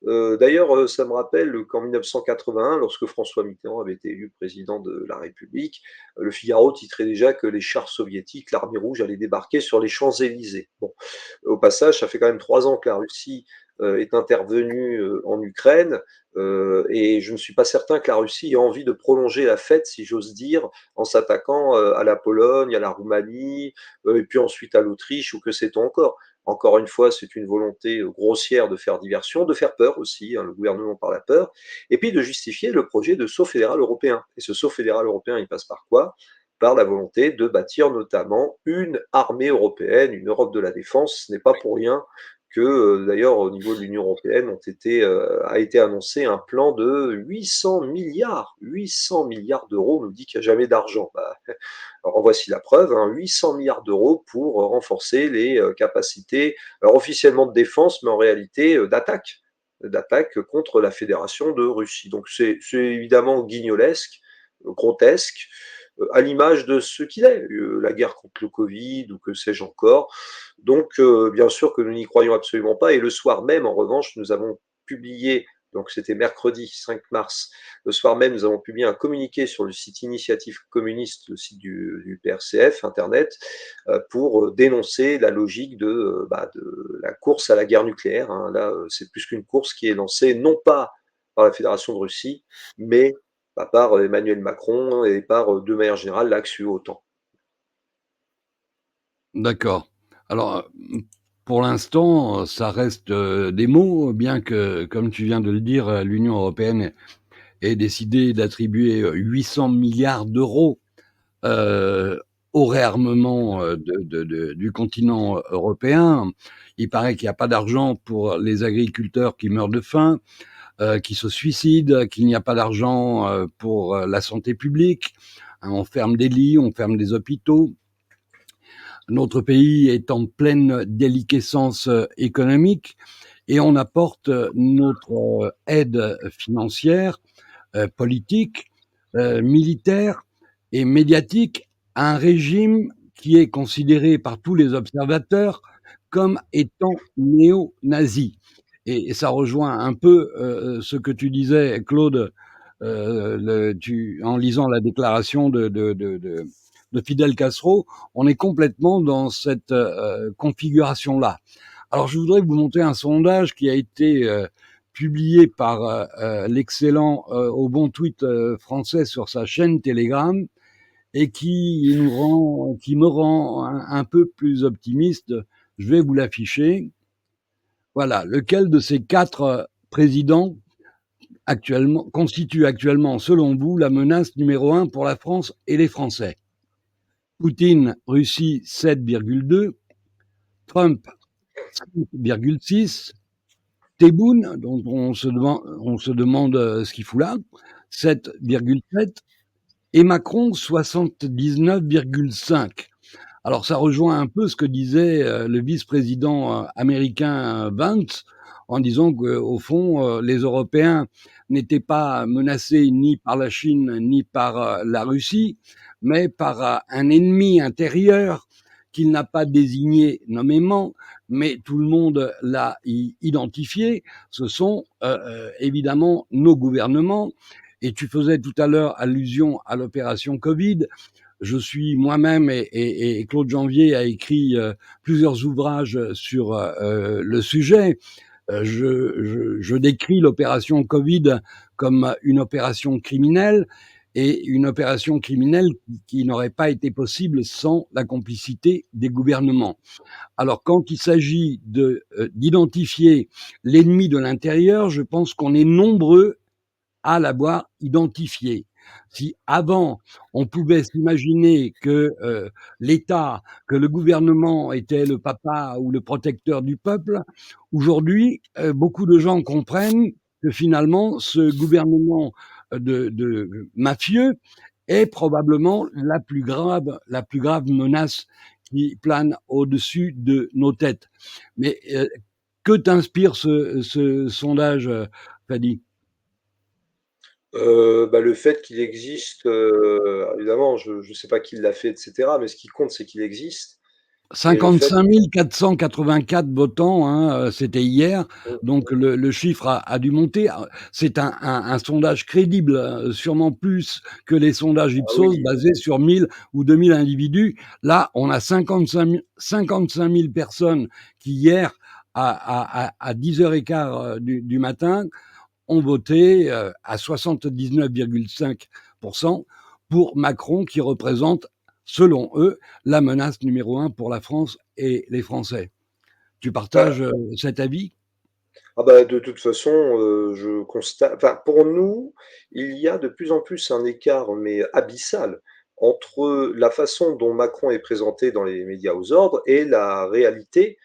D'ailleurs, ça me rappelle qu'en 1981, lorsque François Mitterrand avait été élu président de la République, Le Figaro titrait déjà que les chars soviétiques, l'armée rouge, allaient débarquer sur les Champs-Élysées. Bon, au passage, ça fait quand même 3 ans que la Russie est intervenue en Ukraine, et je ne suis pas certain que la Russie ait envie de prolonger la fête, si j'ose dire, en s'attaquant à la Pologne, à la Roumanie, et puis ensuite à l'Autriche, ou que sait-on encore. Encore une fois, c'est une volonté grossière de faire diversion, de faire peur aussi, hein, le gouvernement par la peur, et puis de justifier le projet de saut fédéral européen. Et ce saut fédéral européen, il passe par quoi? Par la volonté de bâtir notamment une armée européenne, une Europe de la défense. Ce n'est pas pour rien que d'ailleurs au niveau de l'Union européenne a été annoncé un plan de 800 milliards d'euros. On nous dit qu'il n'y a jamais d'argent. Bah, alors voici la preuve, hein, 800 milliards d'euros pour renforcer les capacités, alors officiellement de défense, mais en réalité d'attaque contre la Fédération de Russie. Donc c'est évidemment guignolesque, grotesque, à l'image de ce qu'il est, la guerre contre le Covid ou que sais-je encore. Donc bien sûr que nous n'y croyons absolument pas. Et le soir même, en revanche, nous avons publié, donc c'était mercredi 5 mars, le soir même, nous avons publié un communiqué sur le site Initiative Communiste, le site du PRCF, Internet, pour dénoncer la logique de la course à la guerre nucléaire. Hein. Là, c'est plus qu'une course qui est lancée non pas par la Fédération de Russie, mais par Emmanuel Macron et par, de manière générale, l'axe UE-OTAN. D'accord. Alors, pour l'instant, ça reste des mots, bien que, comme tu viens de le dire, l'Union européenne ait décidé d'attribuer 800 milliards d'euros au réarmement du continent européen. Il paraît qu'il n'y a pas d'argent pour les agriculteurs qui meurent de faim, qui se suicident, qu'il n'y a pas d'argent pour la santé publique. Hein, on ferme des lits, on ferme des hôpitaux. Notre pays est en pleine déliquescence économique et on apporte notre aide financière, politique, militaire et médiatique à un régime qui est considéré par tous les observateurs comme étant néo-nazi. Et ça rejoint un peu ce que tu disais, Claude, en lisant la déclaration de Fidel Castro. On est complètement dans cette configuration-là. Alors, je voudrais vous montrer un sondage qui a été publié par l'excellent Au Bon Tweet français sur sa chaîne Telegram et qui me rend un peu plus optimiste. Je vais vous l'afficher. Voilà. Lequel de ces 4 présidents constitue actuellement, selon vous, la menace numéro 1 pour la France et les Français? Poutine, Russie, 7,2. Trump, 5,6. Tebboune, dont on se demande ce qu'il fout là, 7,7. Et Macron, 79,5. Alors ça rejoint un peu ce que disait le vice-président américain Vance, en disant qu'au fond, les Européens n'étaient pas menacés ni par la Chine ni par la Russie, mais par un ennemi intérieur qu'il n'a pas désigné nommément, mais tout le monde l'a identifié. Ce sont évidemment nos gouvernements. Et tu faisais tout à l'heure allusion à l'opération Covid. Je suis moi-même et Claude Janvier a écrit plusieurs ouvrages sur le sujet. Je décris l'opération Covid comme une opération criminelle et une opération criminelle qui n'aurait pas été possible sans la complicité des gouvernements. Alors, quand il s'agit d'identifier l'ennemi de l'intérieur, je pense qu'on est nombreux à l'avoir identifié. Si avant, on pouvait s'imaginer que l'État, que le gouvernement était le papa ou le protecteur du peuple, aujourd'hui, beaucoup de gens comprennent que finalement, ce gouvernement de mafieux est probablement la plus grave menace qui plane au-dessus de nos têtes. Mais que t'inspire ce sondage, Fadi? Le fait qu'il existe, évidemment, je ne sais pas qui l'a fait, etc., mais ce qui compte, c'est qu'il existe. Et le fait 55 484 votants, hein, c'était hier, donc le chiffre a dû monter. C'est un sondage crédible, sûrement plus que les sondages ah Ipsos oui, basés sur 1000 ou 2000 individus. Là, on a 55 000 personnes qui hier, à 10h15 du matin, ont voté à 79,5% pour Macron, qui représente, selon eux, la menace numéro 1 pour la France et les Français. Tu bah, partages cet avis? ah bah, de toute façon, je constate enfin, pour nous, il y a de plus en plus un écart, mais abyssal, entre la façon dont Macron est présenté dans les médias aux ordres et la réalité,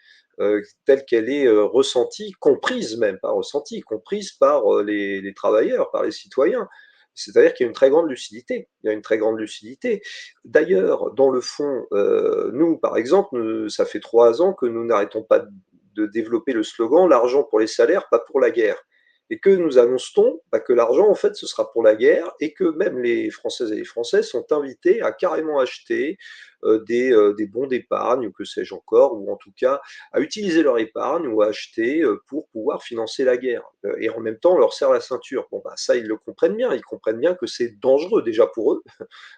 telle qu'elle est, ressentie, comprise même, pas ressentie, comprise par, les travailleurs, par les citoyens. C'est-à-dire qu'il y a une très grande lucidité. Il y a une très grande lucidité. D'ailleurs, dans le fond, nous, par exemple, ça fait 3 ans que nous n'arrêtons pas de développer le slogan l'argent pour les salaires, pas pour la guerre. Et que nous annonce-t-on bah, que l'argent, en fait, ce sera pour la guerre et que même les Françaises et les Français sont invités à carrément acheter des bons d'épargne, ou que sais-je encore, ou en tout cas à utiliser leur épargne ou à acheter pour pouvoir financer la guerre. Et en même temps, on leur serre la ceinture. Bon, bah, ça, ils le comprennent bien. Ils comprennent bien que c'est dangereux déjà pour eux,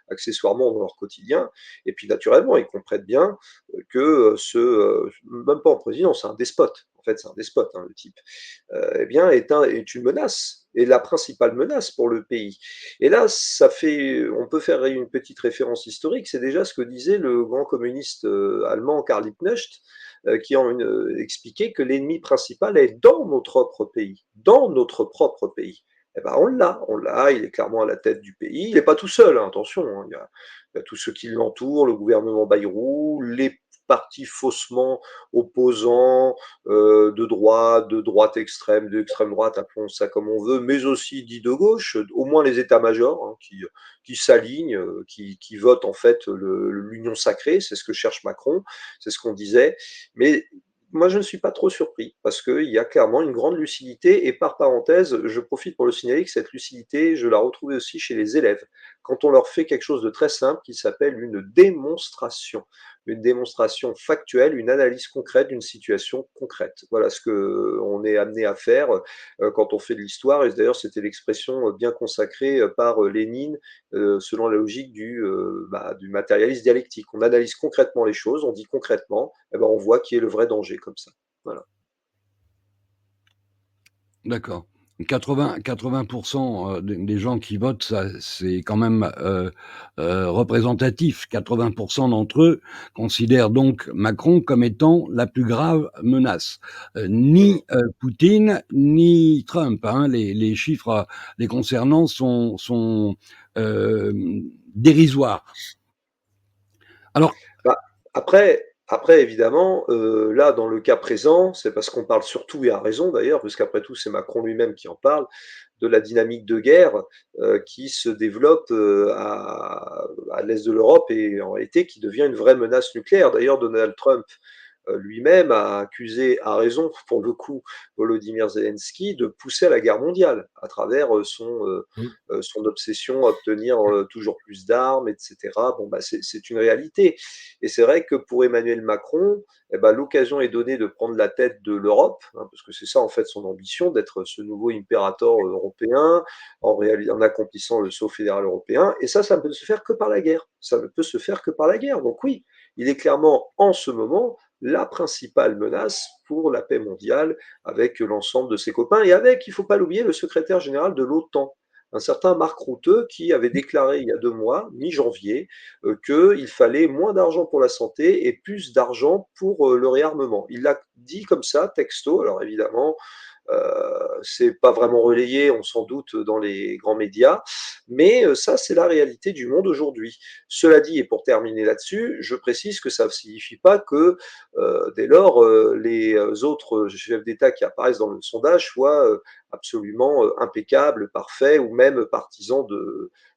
accessoirement dans leur quotidien. Et puis, naturellement, ils comprennent bien que même pas en président, c'est un despote. En fait, c'est un despote, hein, le type. Eh bien, est une menace, et la principale menace pour le pays. Et là, on peut faire une petite référence historique, c'est déjà ce que disait le grand communiste allemand Karl Liebknecht, qui expliquait que l'ennemi principal est dans notre propre pays, dans notre propre pays. Eh ben, on l'a, il est clairement à la tête du pays. Il n'est pas tout seul, hein, attention, hein, il y a tous ceux qui l'entourent, le gouvernement Bayrou, les partis faussement opposants, de droite extrême, d'extrême droite, appelons ça comme on veut, mais aussi dits de gauche, au moins les états-majors, hein, qui s'alignent, qui votent en fait l'union sacrée, c'est ce que cherche Macron, c'est ce qu'on disait. Mais moi, je ne suis pas trop surpris, parce qu'il y a clairement une grande lucidité, et par parenthèse, je profite pour le signaler que cette lucidité, je la retrouvais aussi chez les élèves, quand on leur fait quelque chose de très simple qui s'appelle une démonstration factuelle, une analyse concrète d'une situation concrète. Voilà ce qu'on est amené à faire quand on fait de l'histoire, et d'ailleurs c'était l'expression bien consacrée par Lénine, selon la logique du matérialisme dialectique. On analyse concrètement les choses, on dit concrètement, et ben on voit qui est le vrai danger comme ça. Voilà. D'accord. 80% des gens qui votent, ça, c'est quand même représentatif. 80% d'entre eux considèrent donc Macron comme étant la plus grave menace. Ni Poutine, ni Trump, hein. Les chiffres les concernant sont dérisoires. Alors, Bah, après évidemment, là, dans le cas présent, c'est parce qu'on parle surtout, et à raison d'ailleurs, parce qu'après tout, c'est Macron lui-même qui en parle, de la dynamique de guerre qui se développe à l'est de l'Europe, et en réalité qui devient une vraie menace nucléaire. D'ailleurs, Donald Trump lui-même a accusé, à raison pour le coup, Volodymyr Zelensky de pousser à la guerre mondiale à travers son obsession à obtenir toujours plus d'armes, etc. Bon, bah, c'est une réalité. Et c'est vrai que pour Emmanuel Macron, eh ben, l'occasion est donnée de prendre la tête de l'Europe, hein, parce que c'est ça en fait son ambition, d'être ce nouveau impérator européen, en accomplissant le saut fédéral européen. Et ça ne peut se faire que par la guerre. Ça ne peut se faire que par la guerre. Donc oui, il est clairement en ce moment la principale menace pour la paix mondiale, avec l'ensemble de ses copains, et avec, il ne faut pas l'oublier, le secrétaire général de l'OTAN, un certain Marc Rutte, qui avait déclaré il y a 2 mois, mi-janvier, qu'il fallait moins d'argent pour la santé et plus d'argent pour le réarmement. Il l'a dit comme ça, texto. Alors évidemment, c'est pas vraiment relayé, on s'en doute, dans les grands médias, mais ça, c'est la réalité du monde aujourd'hui. Cela dit, et pour terminer là-dessus, je précise que ça ne signifie pas que, dès lors, les autres chefs d'État qui apparaissent dans le sondage soient absolument impeccables, parfaits, ou même partisans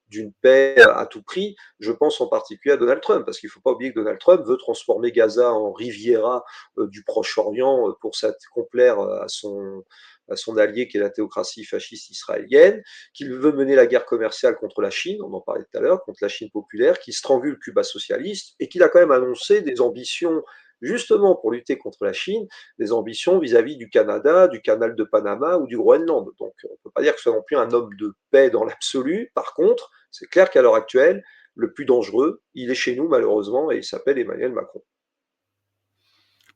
d'une paix à tout prix. Je pense en particulier à Donald Trump, parce qu'il ne faut pas oublier que Donald Trump veut transformer Gaza en Riviera du Proche-Orient pour complaire à son allié qui est la théocratie fasciste israélienne, qu'il veut mener la guerre commerciale contre la Chine, on en parlait tout à l'heure, contre la Chine populaire, qui strangule Cuba socialiste, et qu'il a quand même annoncé des ambitions justement pour lutter contre la Chine, des ambitions vis-à-vis du Canada, du canal de Panama ou du Groenland. Donc on ne peut pas dire que ce soit non plus un homme de paix dans l'absolu. Par contre, c'est clair qu'à l'heure actuelle, le plus dangereux, il est chez nous malheureusement et il s'appelle Emmanuel Macron.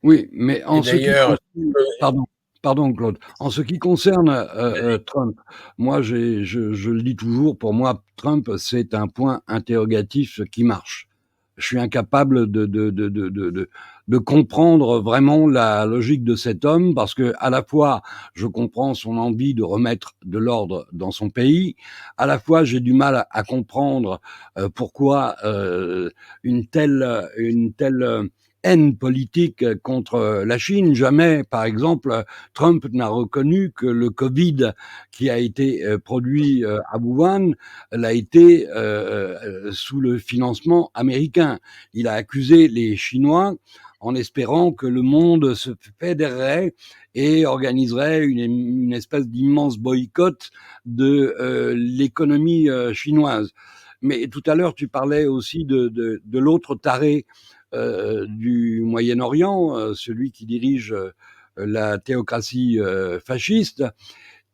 Oui, mais en Et ce qui d'ailleurs, concerne, pardon Claude, en ce qui concerne Trump, moi je le dis toujours, pour moi Trump c'est un point interrogatif qui marche. Je suis incapable de comprendre vraiment la logique de cet homme parce que à la fois je comprends son envie de remettre de l'ordre dans son pays, à la fois j'ai du mal à comprendre pourquoi une telle haine politique contre la Chine. Jamais, par exemple, Trump n'a reconnu que le Covid qui a été produit à Wuhan l'a été sous le financement américain. Il a accusé les Chinois en espérant que le monde se fédérerait et organiserait une espèce d'immense boycott de l'économie chinoise. Mais tout à l'heure, tu parlais aussi de l'autre taré du Moyen-Orient, celui qui dirige la théocratie fasciste.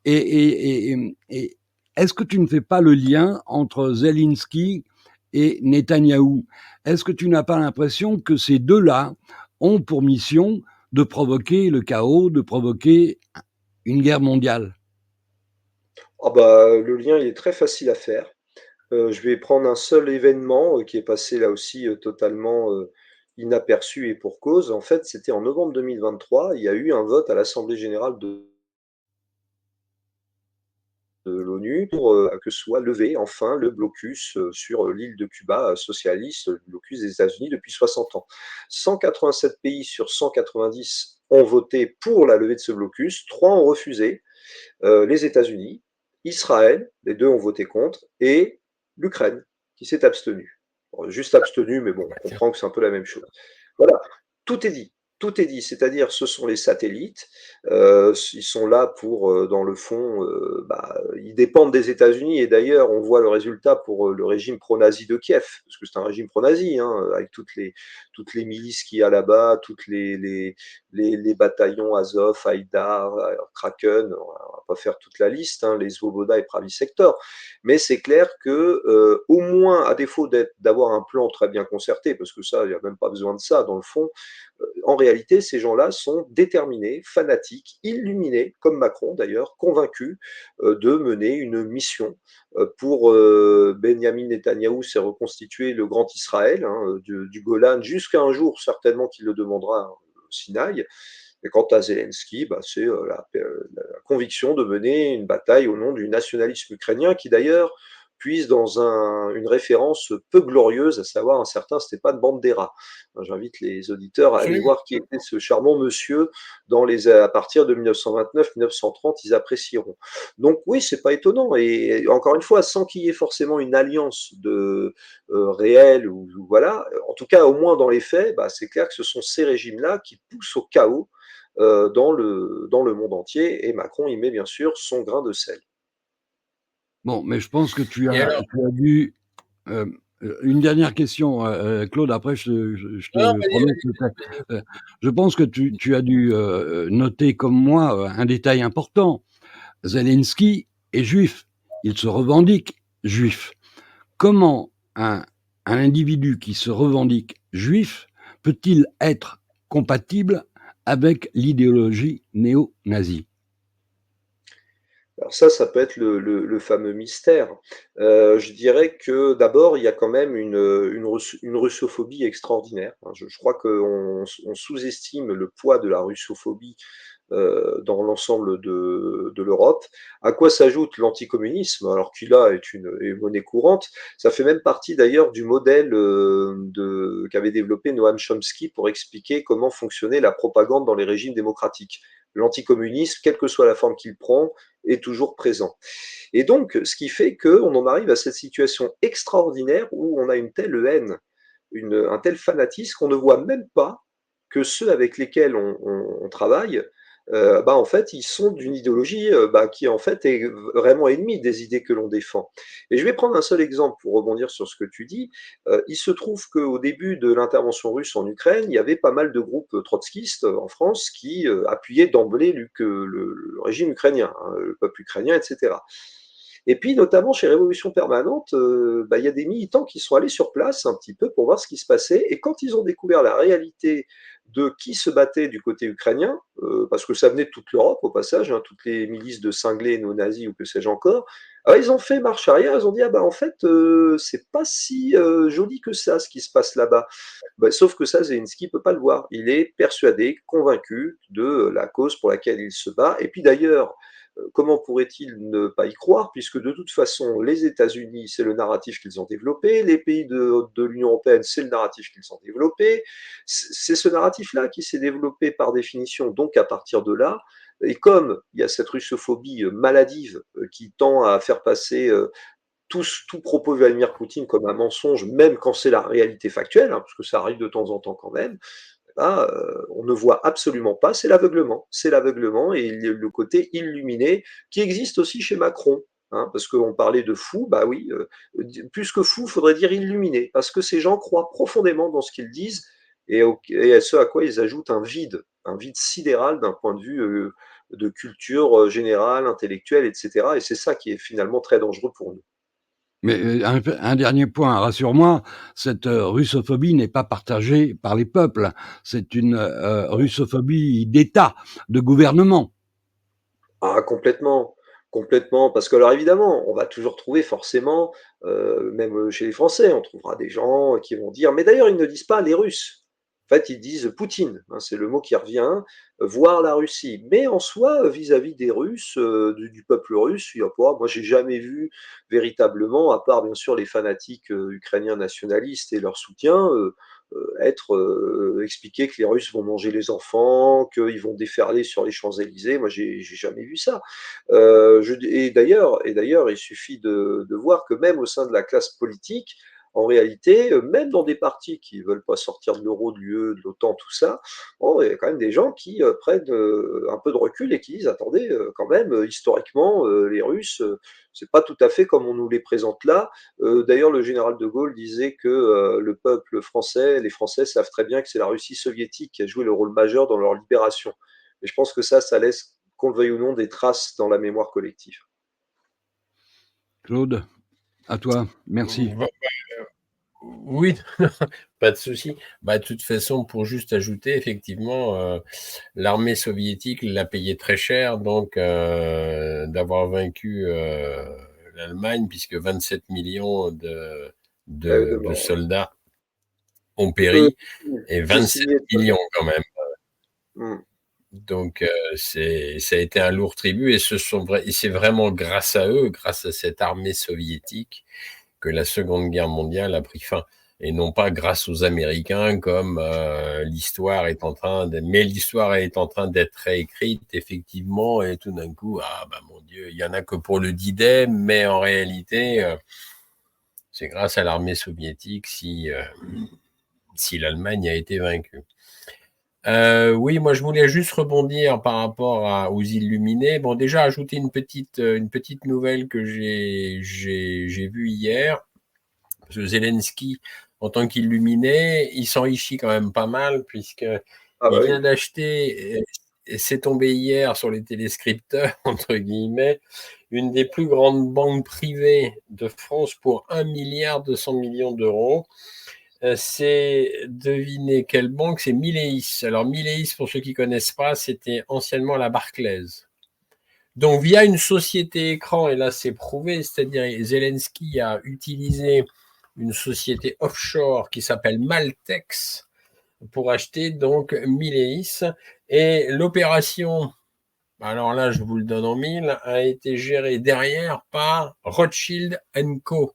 Et est-ce que tu ne fais pas le lien entre Zelensky et Netanyahou? Est-ce que tu n'as pas l'impression que ces deux-là ont pour mission de provoquer le chaos, de provoquer une guerre mondiale? Ah bah, le lien, il est très facile à faire. Je vais prendre un seul événement, qui est passé là aussi, totalement, inaperçu et pour cause. En fait, c'était en novembre 2023, il y a eu un vote à l'assemblée générale de l'ONU pour, que soit levé enfin le blocus, sur, l'île de Cuba, socialiste, le blocus des États-Unis depuis 60 ans. 187 pays sur 190 ont voté pour la levée de ce blocus, 3 ont refusé, les États-Unis, Israël, les 2 ont voté contre et l'Ukraine qui s'est abstenue. Bon, juste abstenue, mais bon, on comprend que c'est un peu la même chose. Voilà, tout est dit. Tout est dit, c'est-à-dire ce sont les satellites, ils sont là pour, dans le fond, ils dépendent des États-Unis et d'ailleurs on voit le résultat pour, le régime pro-nazi de Kiev, parce que c'est un régime pro-nazi, hein, avec toutes les milices qu'il y a là-bas, toutes les bataillons Azov, Haïdar, Kraken, on va pas faire toute la liste, hein, les Svoboda et Pravi Sector. Mais c'est clair que, au moins, à défaut d'avoir un plan très bien concerté, parce que ça, il n'y a même pas besoin de ça dans le fond, en réalité, ces gens-là sont déterminés, fanatiques, illuminés, comme Macron d'ailleurs, convaincus de mener une mission. Pour Benjamin Netanyahou, c'est reconstituer le grand Israël, hein, du Golan, jusqu'à un jour certainement qu'il le demandera au Sinaï. Et quant à Zelensky, c'est la conviction de mener une bataille au nom du nationalisme ukrainien, qui d'ailleurs puise dans une référence peu glorieuse, à savoir un certain Stepan Bandera. J'invite les auditeurs à aller voir qui était ce charmant monsieur à partir de 1929-1930, ils apprécieront. Donc oui, c'est pas étonnant. Et encore une fois, sans qu'il y ait forcément une alliance réelle, ou voilà, en tout cas, au moins dans les faits, c'est clair que ce sont ces régimes-là qui poussent au chaos dans le monde entier, et Macron y met bien sûr son grain de sel. Bon, mais je pense que tu et as, alors, tu as dû... une dernière question, Claude, après je non, te vas-y, promets que je pense que tu as dû noter comme moi un détail important. Zelensky est juif, il se revendique juif. Comment un individu qui se revendique juif peut-il être compatible avec l'idéologie néo-nazie? Alors ça peut être le fameux mystère. Je dirais que d'abord, il y a quand même une russophobie extraordinaire, hein. Je crois qu'on sous-estime le poids de la russophobie dans l'ensemble de l'Europe. À quoi s'ajoute l'anticommunisme, alors qui là est monnaie courante. Ça fait même partie d'ailleurs du modèle qu'avait développé Noam Chomsky pour expliquer comment fonctionnait la propagande dans les régimes démocratiques. L'anticommunisme, quelle que soit la forme qu'il prend, est toujours présent. Et donc, ce qui fait qu'on en arrive à cette situation extraordinaire où on a une telle haine, un tel fanatisme qu'on ne voit même pas que ceux avec lesquels on travaille en fait, ils sont d'une idéologie qui, en fait, est vraiment ennemie des idées que l'on défend. Et je vais prendre un seul exemple pour rebondir sur ce que tu dis. Il se trouve qu'au début de l'intervention russe en Ukraine, il y avait pas mal de groupes trotskistes en France qui appuyaient d'emblée le régime ukrainien, hein, le peuple ukrainien, etc. Et puis, notamment chez Révolution Permanente, il y a des militants qui sont allés sur place un petit peu pour voir ce qui se passait. Et quand ils ont découvert la réalité de qui se battait du côté ukrainien, parce que ça venait de toute l'Europe au passage, hein, toutes les milices de cinglés néo-nazis ou que sais-je encore, alors ils ont fait marche arrière, ils ont dit en fait c'est pas si joli que ça ce qui se passe là-bas. Sauf que ça Zelensky peut pas le voir, il est persuadé, convaincu de la cause pour laquelle il se bat. Et puis d'ailleurs, comment pourrait-il ne pas y croire, puisque de toute façon, les États-Unis, c'est le narratif qu'ils ont développé, les pays de l'Union européenne, c'est le narratif qu'ils ont développé, c'est ce narratif-là qui s'est développé par définition, donc à partir de là, et comme il y a cette russophobie maladive qui tend à faire passer tout propos de Vladimir Poutine comme un mensonge, même quand c'est la réalité factuelle, hein, parce que ça arrive de temps en temps quand même, on ne voit absolument pas, c'est l'aveuglement et le côté illuminé qui existe aussi chez Macron. Hein, parce qu'on parlait de fou, oui, plus que fou, il faudrait dire illuminé, parce que ces gens croient profondément dans ce qu'ils disent et à ce à quoi ils ajoutent un vide sidéral d'un point de vue de culture générale, intellectuelle, etc. Et c'est ça qui est finalement très dangereux pour nous. Mais un dernier point, rassure-moi, cette russophobie n'est pas partagée par les peuples. C'est une russophobie d'État, de gouvernement. Ah, complètement, complètement. Parce que, alors évidemment, on va toujours trouver forcément, même chez les Français, on trouvera des gens qui vont dire, mais d'ailleurs, ils ne disent pas les Russes. En fait, ils disent Poutine, hein, c'est le mot qui revient, voire la Russie. Mais en soi, vis-à-vis des Russes, du peuple russe, il y a pas, moi, j'ai jamais vu véritablement, à part bien sûr les fanatiques ukrainiens nationalistes et leur soutien, être expliqué que les Russes vont manger les enfants, qu'ils vont déferler sur les Champs-Élysées. Moi, j'ai jamais vu ça. Et d'ailleurs, il suffit de voir que même au sein de la classe politique, en réalité, même dans des partis qui ne veulent pas sortir de l'euro, de l'UE, de l'OTAN, tout ça, bon, il y a quand même des gens qui prennent un peu de recul et qui disent attendez, quand même, historiquement, les Russes, c'est pas tout à fait comme on nous les présente là. D'ailleurs, le général de Gaulle disait que le peuple français, les Français savent très bien que c'est la Russie soviétique qui a joué le rôle majeur dans leur libération. Et je pense que ça laisse, qu'on le veuille ou non, des traces dans la mémoire collective. Claude, à toi, merci. Oui, pas de souci. De toute façon, pour juste ajouter, effectivement, l'armée soviétique l'a payé très cher, donc d'avoir vaincu l'Allemagne, puisque 27 millions de soldats ont péri, et 27 millions quand même. Donc, ça a été un lourd tribut, et c'est vraiment grâce à eux, grâce à cette armée soviétique, que la Seconde Guerre mondiale a pris fin, et non pas grâce aux Américains, comme l'histoire est en train d'être réécrite, effectivement, et tout d'un coup, mon Dieu, il y en a que pour le D-Day, mais en réalité, c'est grâce à l'armée soviétique si l'Allemagne a été vaincue. Oui, moi je voulais juste rebondir par rapport aux Illuminés. Bon, déjà ajouter une petite nouvelle que j'ai vue hier. Parce que Zelensky, en tant qu'illuminé, il s'enrichit quand même pas mal, puisqu'il vient d'acheter, et c'est tombé hier sur les téléscripteurs, entre guillemets, une des plus grandes banques privées de France pour 1,2 milliard d'euros. C'est, devinez quelle banque, c'est Mileis. Alors Mileis, pour ceux qui ne connaissent pas, c'était anciennement la Barclays. Donc via une société écran, et là c'est prouvé, c'est-à-dire Zelensky a utilisé une société offshore qui s'appelle Maltex pour acheter donc Mileis, et l'opération, alors là je vous le donne en mille, a été gérée derrière par Rothschild & Co.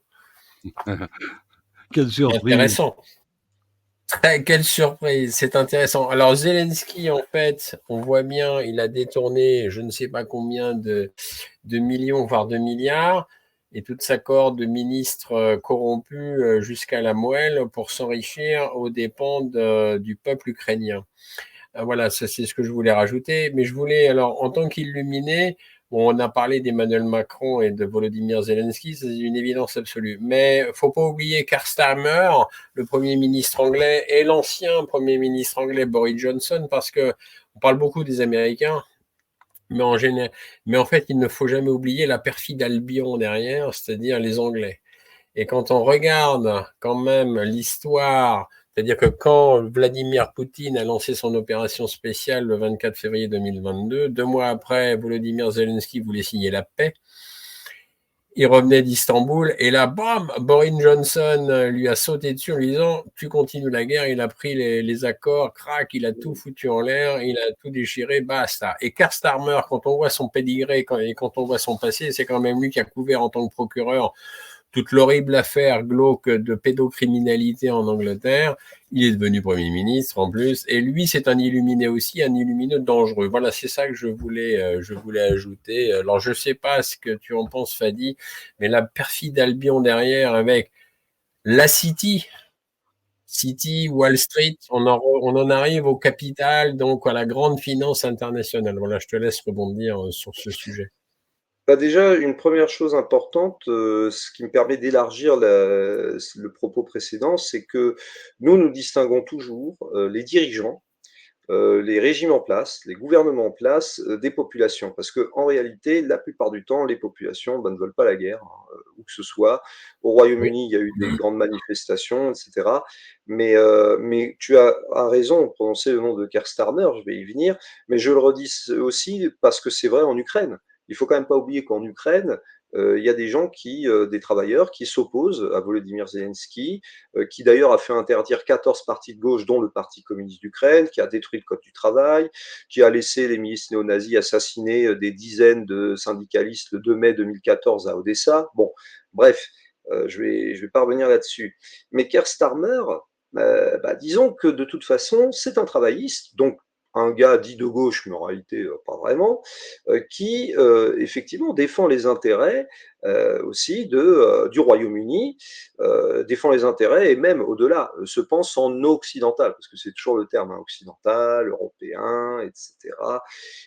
Quelle surprise. Intéressant. Quelle surprise, c'est intéressant. Alors Zelensky, en fait, on voit bien, il a détourné je ne sais pas combien de millions, voire de milliards, et toute sa corde de ministres corrompus jusqu'à la moelle pour s'enrichir aux dépens du peuple ukrainien. Voilà, ça c'est ce que je voulais rajouter. Mais je voulais, alors, en tant qu'illuminé, bon, on a parlé d'Emmanuel Macron et de Volodymyr Zelensky, c'est une évidence absolue. Mais faut pas oublier Keir Starmer, le Premier ministre anglais, et l'ancien Premier ministre anglais Boris Johnson, parce que on parle beaucoup des Américains, mais en fait, il ne faut jamais oublier la perfide Albion derrière, c'est-à-dire les Anglais. Et quand on regarde quand même l'histoire, c'est-à-dire que quand Vladimir Poutine a lancé son opération spéciale le 24 février 2022, 2 mois après, Volodymyr Zelensky voulait signer la paix. Il revenait d'Istanbul et là, bam, Boris Johnson lui a sauté dessus en lui disant « Tu continues la guerre ». Il a pris les accords, crac, il a tout foutu en l'air, il a tout déchiré, basta. Et Keir Starmer, quand on voit son pédigré et quand on voit son passé, c'est quand même lui qui a couvert en tant que procureur toute l'horrible affaire glauque de pédocriminalité en Angleterre. Il est devenu Premier ministre en plus. Et lui, c'est un illuminé aussi, un illuminé dangereux. Voilà, c'est ça que je voulais ajouter. Alors, je sais pas ce que tu en penses, Fadi, mais la perfide Albion derrière avec la City, Wall Street, on en arrive au capital, donc à la grande finance internationale. Voilà, je te laisse rebondir sur ce sujet. Bah déjà, une première chose importante, ce qui me permet d'élargir le propos précédent, c'est que nous distinguons toujours les dirigeants, les régimes en place, les gouvernements en place, des populations. Parce que en réalité, la plupart du temps, les populations ne veulent pas la guerre, hein, où que ce soit. Au Oui. Royaume-Uni, il y a eu des grandes manifestations, etc. Mais tu as raison de prononcer le nom de Keir Starmer, je vais y venir, mais je le redis aussi parce que c'est vrai en Ukraine. Il faut quand même pas oublier qu'en Ukraine, il y a des gens des travailleurs qui s'opposent à Volodymyr Zelensky, qui d'ailleurs a fait interdire 14 partis de gauche, dont le Parti communiste d'Ukraine, qui a détruit le Code du travail, qui a laissé les milices néo-nazis assassiner des dizaines de syndicalistes le 2 mai 2014 à Odessa. Bon, bref, je vais pas revenir là-dessus. Mais Keir Starmer, disons que de toute façon, c'est un travailliste, donc un gars dit de gauche, mais en réalité pas vraiment, qui effectivement défend les intérêts aussi du Royaume-Uni, défend les intérêts et même au-delà, se pense en occidental, parce que c'est toujours le terme, hein, occidental, européen, etc.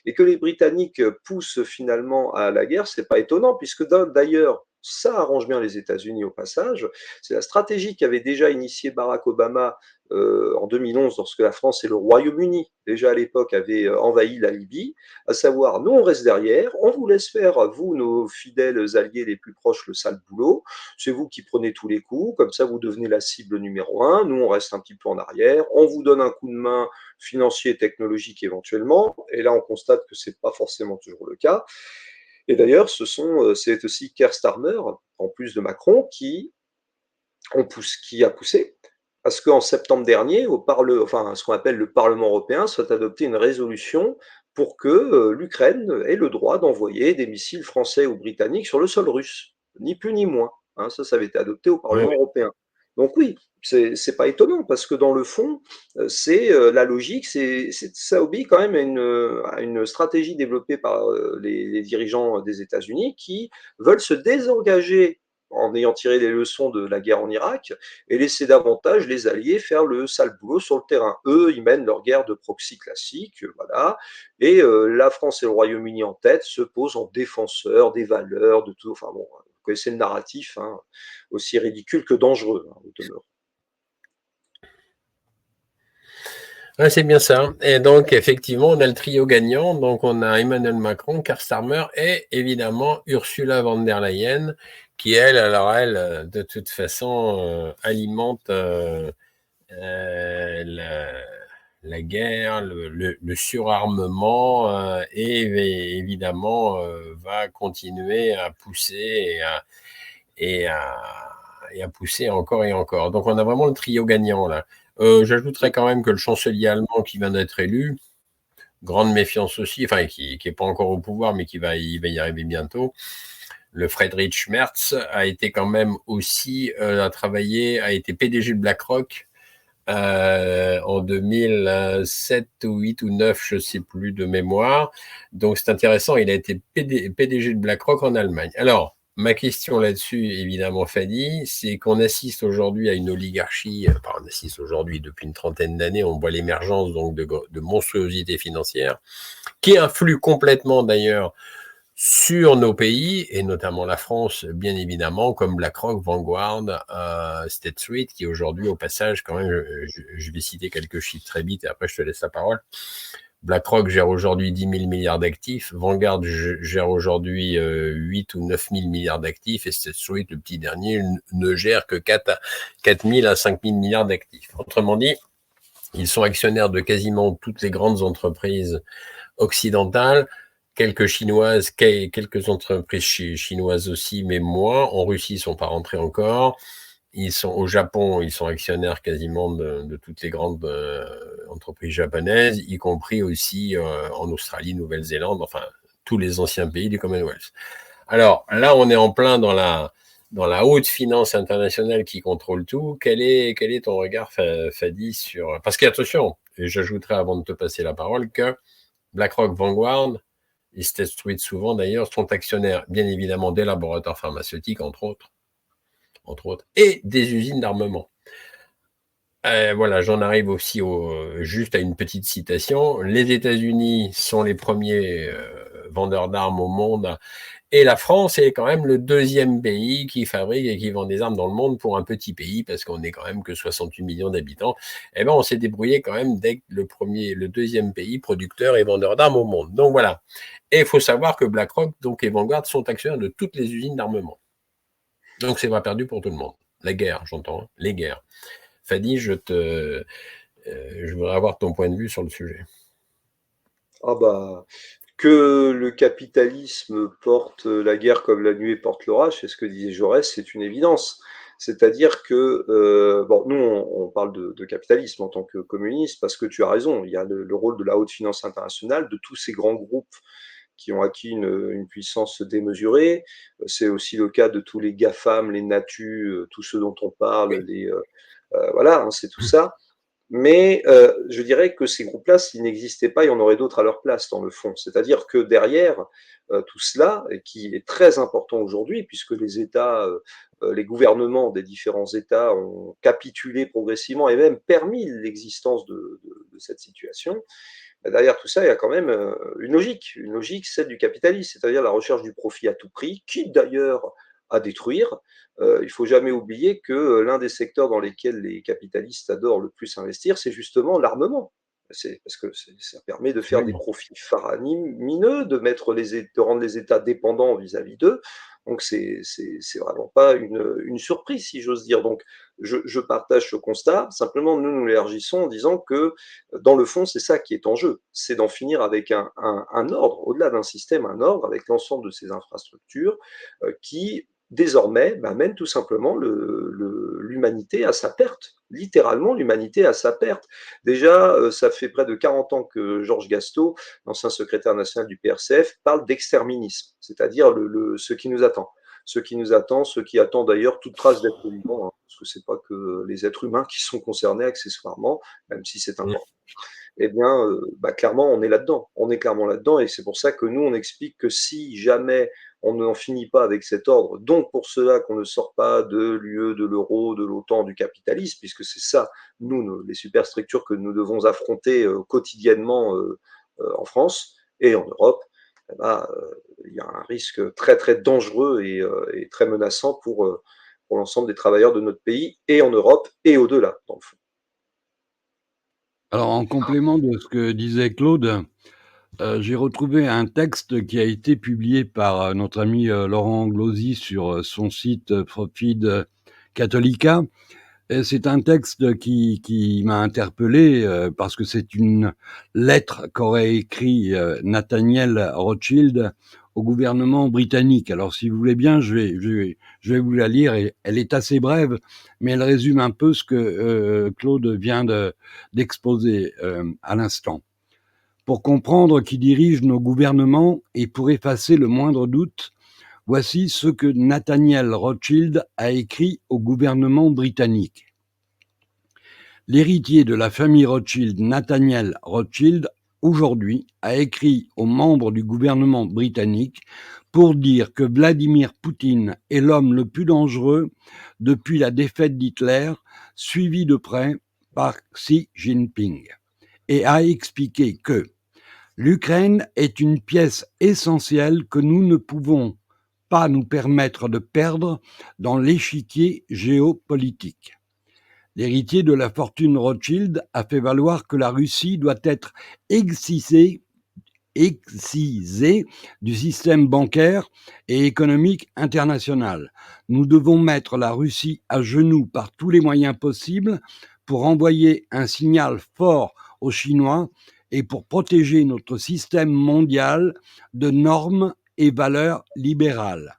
Et que les Britanniques poussent finalement à la guerre, c'est pas étonnant, puisque d'ailleurs, ça arrange bien les États-Unis au passage. C'est la stratégie qu'avait déjà initiée Barack Obama en 2011, lorsque la France et le Royaume-Uni, déjà à l'époque, avaient envahi la Libye, à savoir, nous on reste derrière, on vous laisse faire, vous, nos fidèles alliés les plus proches, le sale boulot, c'est vous qui prenez tous les coups, comme ça vous devenez la cible numéro 1, nous on reste un petit peu en arrière, on vous donne un coup de main financier et technologique éventuellement, et là on constate que c'est pas forcément toujours le cas. Et d'ailleurs, c'est aussi Keir Starmer, en plus de Macron, qui a poussé à ce qu'en septembre dernier, ce qu'on appelle le Parlement européen, soit adopté une résolution pour que l'Ukraine ait le droit d'envoyer des missiles français ou britanniques sur le sol russe, ni plus ni moins. Hein, ça avait été adopté au Parlement européen. Donc oui, c'est pas étonnant parce que dans le fond, c'est la logique, ça obéit quand même à une stratégie développée par les dirigeants des États-Unis qui veulent se désengager en ayant tiré les leçons de la guerre en Irak, et laisser davantage les alliés faire le sale boulot sur le terrain. Eux, ils mènent leur guerre de proxy classique, voilà, et la France et le Royaume-Uni en tête se posent en défenseurs des valeurs, de tout, enfin bon, vous connaissez le narratif, hein, aussi ridicule que dangereux, hein, au demeurant. Ouais, c'est bien ça. Et donc, effectivement, on a le trio gagnant. Donc, on a Emmanuel Macron, Keir Starmer et évidemment Ursula von der Leyen, qui, elle, de toute façon, alimente la guerre, le surarmement et évidemment va continuer à pousser et à pousser encore et encore. Donc, on a vraiment le trio gagnant là. J'ajouterais quand même que le chancelier allemand qui vient d'être élu, grande méfiance aussi, enfin qui n'est pas encore au pouvoir, mais il va y arriver bientôt. Le Friedrich Merz a été quand même aussi a été PDG de BlackRock en 2007 ou 8 ou 9, je ne sais plus de mémoire. Donc c'est intéressant, il a été PDG de BlackRock en Allemagne. Alors, ma question là-dessus, évidemment, Fadi, c'est qu'on assiste aujourd'hui à une oligarchie, enfin, on assiste aujourd'hui depuis une trentaine d'années, on voit l'émergence donc de monstruosités financières qui influent complètement d'ailleurs sur nos pays, et notamment la France, bien évidemment, comme BlackRock, Vanguard, State Street, qui aujourd'hui, au passage, quand même, je vais citer quelques chiffres très vite et après je te laisse la parole. BlackRock gère aujourd'hui 10 000 milliards d'actifs, Vanguard gère aujourd'hui 8 ou 9 000 milliards d'actifs, et State Street, le petit dernier, ne gère que 4 000 à 5 000 milliards d'actifs. Autrement dit, ils sont actionnaires de quasiment toutes les grandes entreprises occidentales, quelques chinoises, quelques entreprises chinoises aussi, mais moins. En Russie, ils ne sont pas rentrés encore. Ils sont au Japon, ils sont actionnaires quasiment de toutes les grandes entreprises japonaises, y compris aussi en Australie, Nouvelle-Zélande, enfin tous les anciens pays du Commonwealth. Alors là, on est en plein dans la haute finance internationale qui contrôle tout. Quel est ton regard, Fadi, sur... Parce qu'attention, et j'ajouterai avant de te passer la parole que BlackRock, Vanguard et State Street souvent d'ailleurs sont actionnaires, bien évidemment, des laboratoires pharmaceutiques, entre autres, et des usines d'armement. Voilà, j'en arrive aussi juste à une petite citation. Les États-Unis sont les premiers vendeurs d'armes au monde, et la France est quand même le deuxième pays qui fabrique et qui vend des armes dans le monde pour un petit pays, parce qu'on n'est quand même que 68 millions d'habitants. Eh ben, on s'est débrouillé quand même d'être le deuxième pays producteur et vendeur d'armes au monde. Donc voilà. Et il faut savoir que BlackRock donc, et Vanguard sont actionnaires de toutes les usines d'armement. Donc c'est pas perdu pour tout le monde. La guerre, j'entends, hein, les guerres. Fadi, je voudrais avoir ton point de vue sur le sujet. Ah bah, que le capitalisme porte la guerre comme la nuée porte l'orage, c'est ce que disait Jaurès, c'est une évidence. C'est-à-dire que, bon, nous, on parle de capitalisme en tant que communiste, parce que tu as raison, il y a le rôle de la haute finance internationale, de tous ces grands groupes qui ont acquis une puissance démesurée. C'est aussi le cas de tous les GAFAM, les Natu, tous ceux dont on parle, voilà, hein, c'est tout ça. Mais je dirais que ces groupes-là, s'ils n'existaient pas, il y en aurait d'autres à leur place, dans le fond. C'est-à-dire que derrière tout cela, et qui est très important aujourd'hui, puisque les États, les gouvernements des différents États ont capitulé progressivement et même permis l'existence de cette situation, derrière tout ça, il y a quand même une logique, celle du capitalisme, c'est-à-dire la recherche du profit à tout prix, quitte d'ailleurs à détruire. Il ne faut jamais oublier que l'un des secteurs dans lesquels les capitalistes adorent le plus investir, c'est justement l'armement. C'est parce que ça permet de faire des profits faramineux, de rendre les États dépendants vis-à-vis d'eux. Donc c'est vraiment pas une surprise, si j'ose dire. Donc je partage ce constat. Simplement, nous l'élargissons en disant que dans le fond, c'est ça qui est en jeu. C'est d'en finir avec un ordre, au-delà d'un système, un ordre avec l'ensemble de ces infrastructures qui désormais mène tout simplement l'humanité à sa perte. Littéralement, l'humanité à sa perte. Déjà, ça fait près de 40 ans que Georges Gastaut, l'ancien secrétaire national du PRCF, parle d'exterminisme, c'est-à-dire ce qui nous attend. Ce qui nous attend, ce qui attend d'ailleurs toute trace d'être vivant, hein, parce que c'est pas que les êtres humains qui sont concernés accessoirement, même si c'est important. Eh bien, clairement, on est là-dedans. On est clairement là-dedans, et c'est pour ça que nous, on explique que si jamais on n'en finit pas avec cet ordre, donc pour cela qu'on ne sort pas de l'UE, de l'euro, de l'OTAN, du capitalisme, puisque c'est ça, nous, les superstructures que nous devons affronter quotidiennement en France et en Europe, il y a un risque très très dangereux et très menaçant pour l'ensemble des travailleurs de notre pays, et en Europe, et au-delà, dans le fond. Alors, en complément de ce que disait Claude, j'ai retrouvé un texte qui a été publié par notre ami Laurent Glosy sur son site Profid Catholica. Et c'est un texte qui m'a interpellé parce que c'est une lettre qu'aurait écrit Nathaniel Rothschild au gouvernement britannique. Alors, si vous voulez bien, je vais vous la lire. Et elle est assez brève, mais elle résume un peu ce que Claude vient d'exposer à l'instant. Pour comprendre qui dirige nos gouvernements et pour effacer le moindre doute, voici ce que Nathaniel Rothschild a écrit au gouvernement britannique. L'héritier de la famille Rothschild, Nathaniel Rothschild, aujourd'hui, a écrit aux membres du gouvernement britannique pour dire que Vladimir Poutine est l'homme le plus dangereux depuis la défaite d'Hitler, suivi de près par Xi Jinping, et a expliqué que l'Ukraine est une pièce essentielle que nous ne pouvons pas nous permettre de perdre dans l'échiquier géopolitique. L'héritier de la fortune Rothschild a fait valoir que la Russie doit être excisée du système bancaire et économique international. Nous devons mettre la Russie à genoux par tous les moyens possibles pour envoyer un signal fort aux Chinois et pour protéger notre système mondial de normes et valeurs libérales.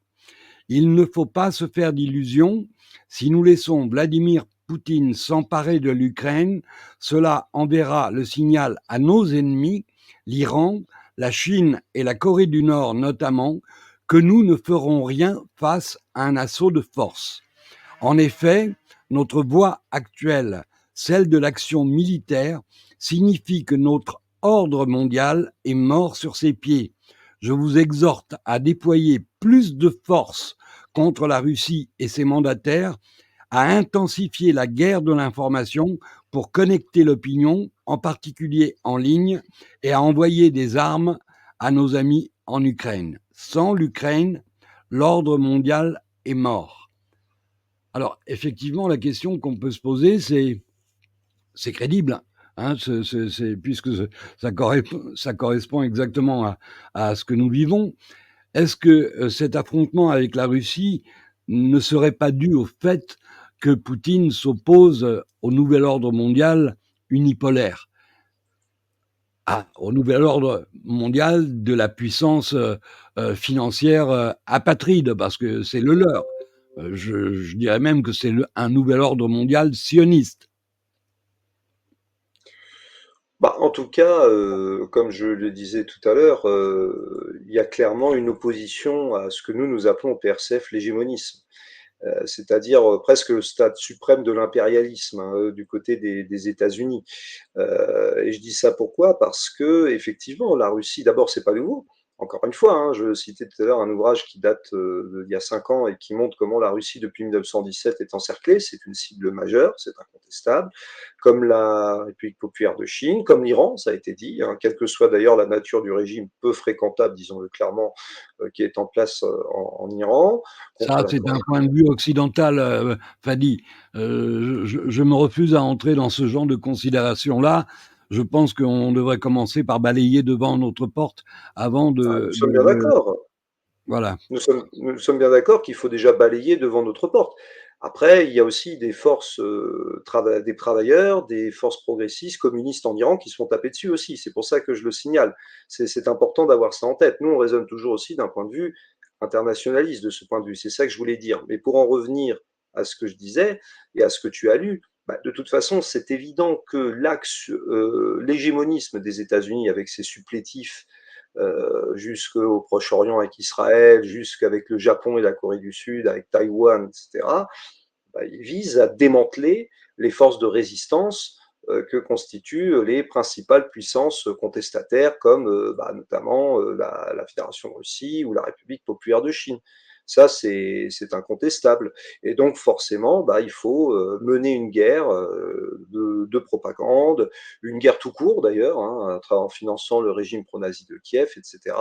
Il ne faut pas se faire d'illusions. Si nous laissons Vladimir Poutine s'emparer de l'Ukraine, cela enverra le signal à nos ennemis, l'Iran, la Chine et la Corée du Nord notamment, que nous ne ferons rien face à un assaut de force. En effet, notre voie actuelle, celle de l'action militaire, signifie que notre ordre mondial est mort sur ses pieds. Je vous exhorte à déployer plus de force contre la Russie et ses mandataires, à intensifier la guerre de l'information pour connecter l'opinion, en particulier en ligne, et à envoyer des armes à nos amis en Ukraine. Sans l'Ukraine, l'ordre mondial est mort. Alors, effectivement, la question qu'on peut se poser, c'est crédible, hein, puisque ça correspond exactement à ce que nous vivons. Est-ce que cet affrontement avec la Russie ne serait pas dû au fait que Poutine s'oppose au nouvel ordre mondial unipolaire, au nouvel ordre mondial de la puissance financière apatride, parce que c'est le leur. Je dirais même que c'est un nouvel ordre mondial sioniste. En tout cas, comme je le disais tout à l'heure, il y a clairement une opposition à ce que nous appelons au PRCF l'hégémonisme. C'est-à-dire presque le stade suprême de l'impérialisme, hein, du côté des États-Unis. Et je dis ça pourquoi? Parce que effectivement, la Russie, d'abord, c'est pas nouveau. Encore une fois, hein, je citais tout à l'heure un ouvrage qui date d'il y a 5 ans et qui montre comment la Russie, depuis 1917, est encerclée. C'est une cible majeure, c'est incontestable. Comme la République populaire de Chine, comme l'Iran, ça a été dit, hein, quelle que soit d'ailleurs la nature du régime peu fréquentable, disons-le clairement, qui est en place en Iran. Ça, c'est un point de vue occidental, Fadi. Je me refuse à entrer dans ce genre de considération-là. Je pense qu'on devrait commencer par balayer devant notre porte avant nous sommes bien d'accord. Voilà. Nous sommes bien d'accord qu'il faut déjà balayer devant notre porte. Après, il y a aussi des forces, des travailleurs, des forces progressistes, communistes en Iran qui se font taper dessus aussi. C'est pour ça que je le signale. C'est important d'avoir ça en tête. Nous, on raisonne toujours aussi d'un point de vue internationaliste de ce point de vue. C'est ça que je voulais dire. Mais pour en revenir à ce que je disais et à ce que tu as lu, de toute façon, c'est évident que l'axe, l'hégémonisme des États-Unis avec ses supplétifs jusqu'au Proche-Orient avec Israël, jusqu'avec le Japon et la Corée du Sud, avec Taïwan, etc., il vise à démanteler les forces de résistance que constituent les principales puissances contestataires comme notamment la Fédération de Russie ou la République populaire de Chine. Ça, c'est incontestable. Et donc, forcément, il faut mener une guerre de propagande, une guerre tout court d'ailleurs, hein, en finançant le régime pro-nazi de Kiev, etc.,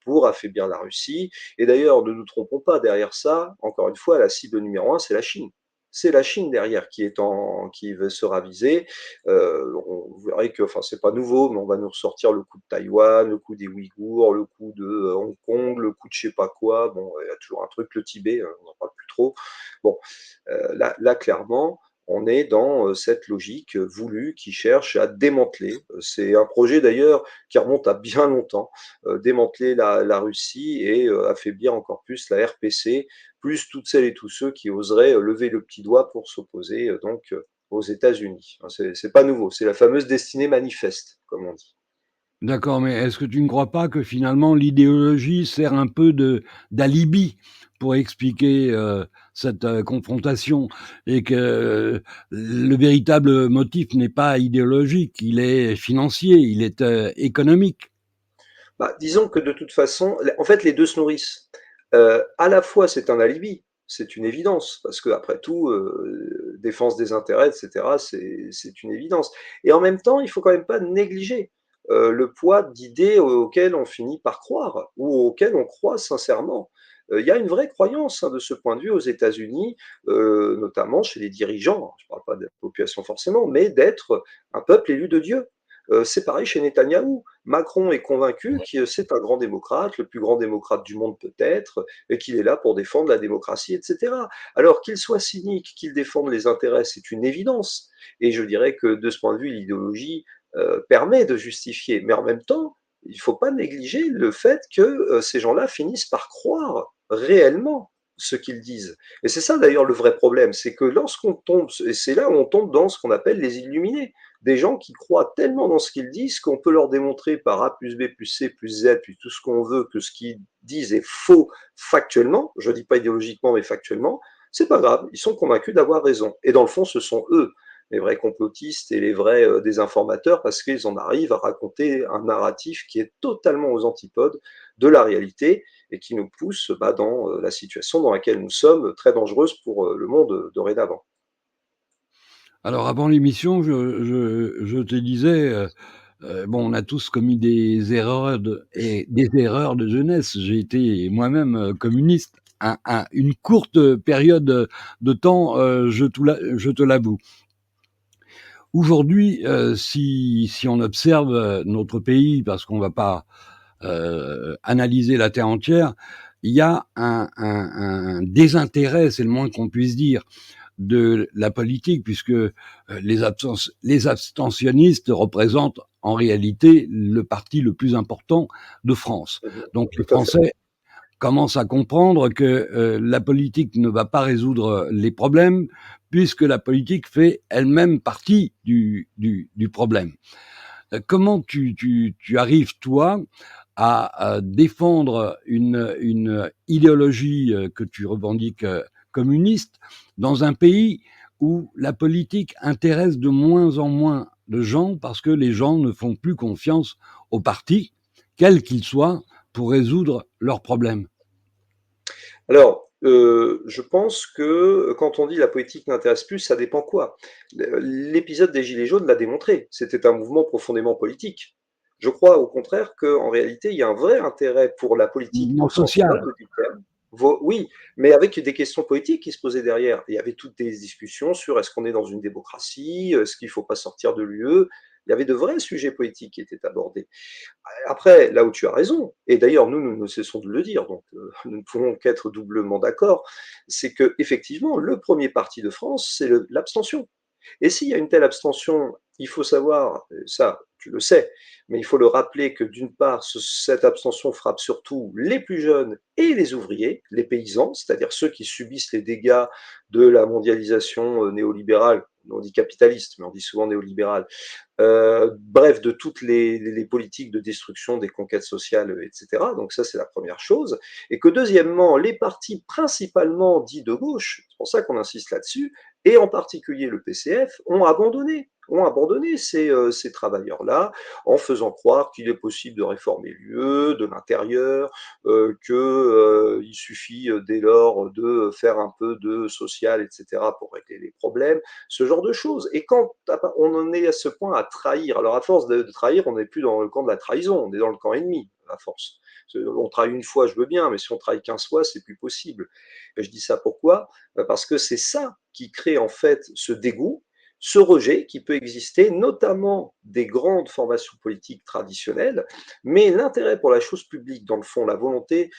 pour affaiblir la Russie. Et d'ailleurs, ne nous trompons pas, derrière ça, encore une fois, la cible numéro 1, c'est la Chine. C'est la Chine derrière qui sera visée. Vous verrez que, c'est pas nouveau, mais on va nous ressortir le coup de Taïwan, le coup des Ouïghours, le coup de Hong Kong, le coup de je sais pas quoi. Bon, il y a toujours un truc, le Tibet, on n'en parle plus trop. Bon, là, clairement, on est dans cette logique voulue qui cherche à démanteler. C'est un projet d'ailleurs qui remonte à bien longtemps, démanteler la Russie et affaiblir encore plus la RPC, plus toutes celles et tous ceux qui oseraient lever le petit doigt pour s'opposer aux États-Unis. C'est pas nouveau, c'est la fameuse destinée manifeste, comme on dit. D'accord, mais est-ce que tu ne crois pas que finalement l'idéologie sert un peu d'alibi pour expliquer cette confrontation et que le véritable motif n'est pas idéologique, il est financier, il est économique. Bah, disons que de toute façon, en fait, les deux se nourrissent. À la fois, c'est un alibi, c'est une évidence, parce que après tout, défense des intérêts, etc., c'est une évidence. Et en même temps, il faut quand même pas négliger le poids d'idées auxquelles on finit par croire ou auxquelles on croit sincèrement. Il y a une vraie croyance de ce point de vue aux États-Unis, notamment chez les dirigeants. Je ne parle pas de la population forcément, mais d'être un peuple élu de Dieu. C'est pareil chez Netanyahou. Macron est convaincu que c'est un grand démocrate, le plus grand démocrate du monde peut-être, et qu'il est là pour défendre la démocratie, etc. Alors qu'il soit cynique, qu'il défende les intérêts, c'est une évidence. Et je dirais que de ce point de vue, l'idéologie permet de justifier. Mais en même temps, il ne faut pas négliger le fait que ces gens-là finissent par croire réellement ce qu'ils disent. Et c'est ça d'ailleurs le vrai problème, c'est que lorsqu'on tombe, et c'est là où on tombe dans ce qu'on appelle les illuminés, des gens qui croient tellement dans ce qu'ils disent qu'on peut leur démontrer par A plus B plus C plus Z, puis tout ce qu'on veut, que ce qu'ils disent est faux factuellement, je ne dis pas idéologiquement, mais factuellement, c'est pas grave, ils sont convaincus d'avoir raison. Et dans le fond, ce sont eux, les vrais complotistes et les vrais désinformateurs, parce qu'ils en arrivent à raconter un narratif qui est totalement aux antipodes de la réalité et qui nous pousse dans la situation dans laquelle nous sommes, très dangereuse pour le monde dorénavant. Alors avant l'émission, je te disais, bon, on a tous commis des erreurs de jeunesse. J'ai été moi-même communiste une courte période de temps, je te l'avoue. Aujourd'hui, si on observe notre pays, parce qu'on va pas analyser la terre entière, il y a un désintérêt, c'est le moins qu'on puisse dire, de la politique, puisque les abstentionnistes représentent en réalité le parti le plus important de France. Donc les Français commencent à comprendre que la politique ne va pas résoudre les problèmes, puisque la politique fait elle-même partie du problème. Comment tu arrives, toi, à défendre une idéologie que tu revendiques communiste dans un pays où la politique intéresse de moins en moins de gens parce que les gens ne font plus confiance aux partis, quels qu'ils soient, pour résoudre leurs problèmes? Alors, je pense que quand on dit la politique n'intéresse plus, ça dépend quoi. L'épisode des Gilets jaunes l'a démontré, c'était un mouvement profondément politique. Je crois au contraire qu'en réalité, il y a un vrai intérêt pour la politique Mouvement au sens social. noble du terme. Oui, mais avec des questions politiques qui se posaient derrière. Il y avait toutes des discussions sur est-ce qu'on est dans une démocratie, est-ce qu'il ne faut pas sortir de l'UE. Il y avait de vrais sujets politiques qui étaient abordés. Après, là où tu as raison, et d'ailleurs nous ne cessons de le dire, donc nous ne pouvons qu'être doublement d'accord, c'est que effectivement le premier parti de France, c'est l'abstention. Et s'il y a une telle abstention, il faut savoir, ça tu le sais, mais il faut le rappeler que d'une part, cette abstention frappe surtout les plus jeunes et les ouvriers, les paysans, c'est-à-dire ceux qui subissent les dégâts de la mondialisation néolibérale, on dit capitaliste, mais on dit souvent néolibérale, bref, de toutes les politiques de destruction des conquêtes sociales, etc. Donc ça, c'est la première chose. Et que deuxièmement, les partis principalement dits de gauche, c'est pour ça qu'on insiste là-dessus, et en particulier le PCF, ont abandonné ces travailleurs-là en faisant croire qu'il est possible de réformer l'UE de l'intérieur, qu'il suffit dès lors de faire un peu de social, etc. pour régler les problèmes, ce genre de choses. Et quand on en est à ce point à trahir, alors à force de trahir, on n'est plus dans le camp de la trahison, on est dans le camp ennemi, à force. On trahit une fois, je veux bien, mais si on trahit 15 fois, c'est plus possible. Et je dis ça pourquoi? Parce que c'est ça qui crée en fait ce dégoût, ce rejet qui peut exister, notamment des grandes formations politiques traditionnelles, mais l'intérêt pour la chose publique, dans le fond, la volonté,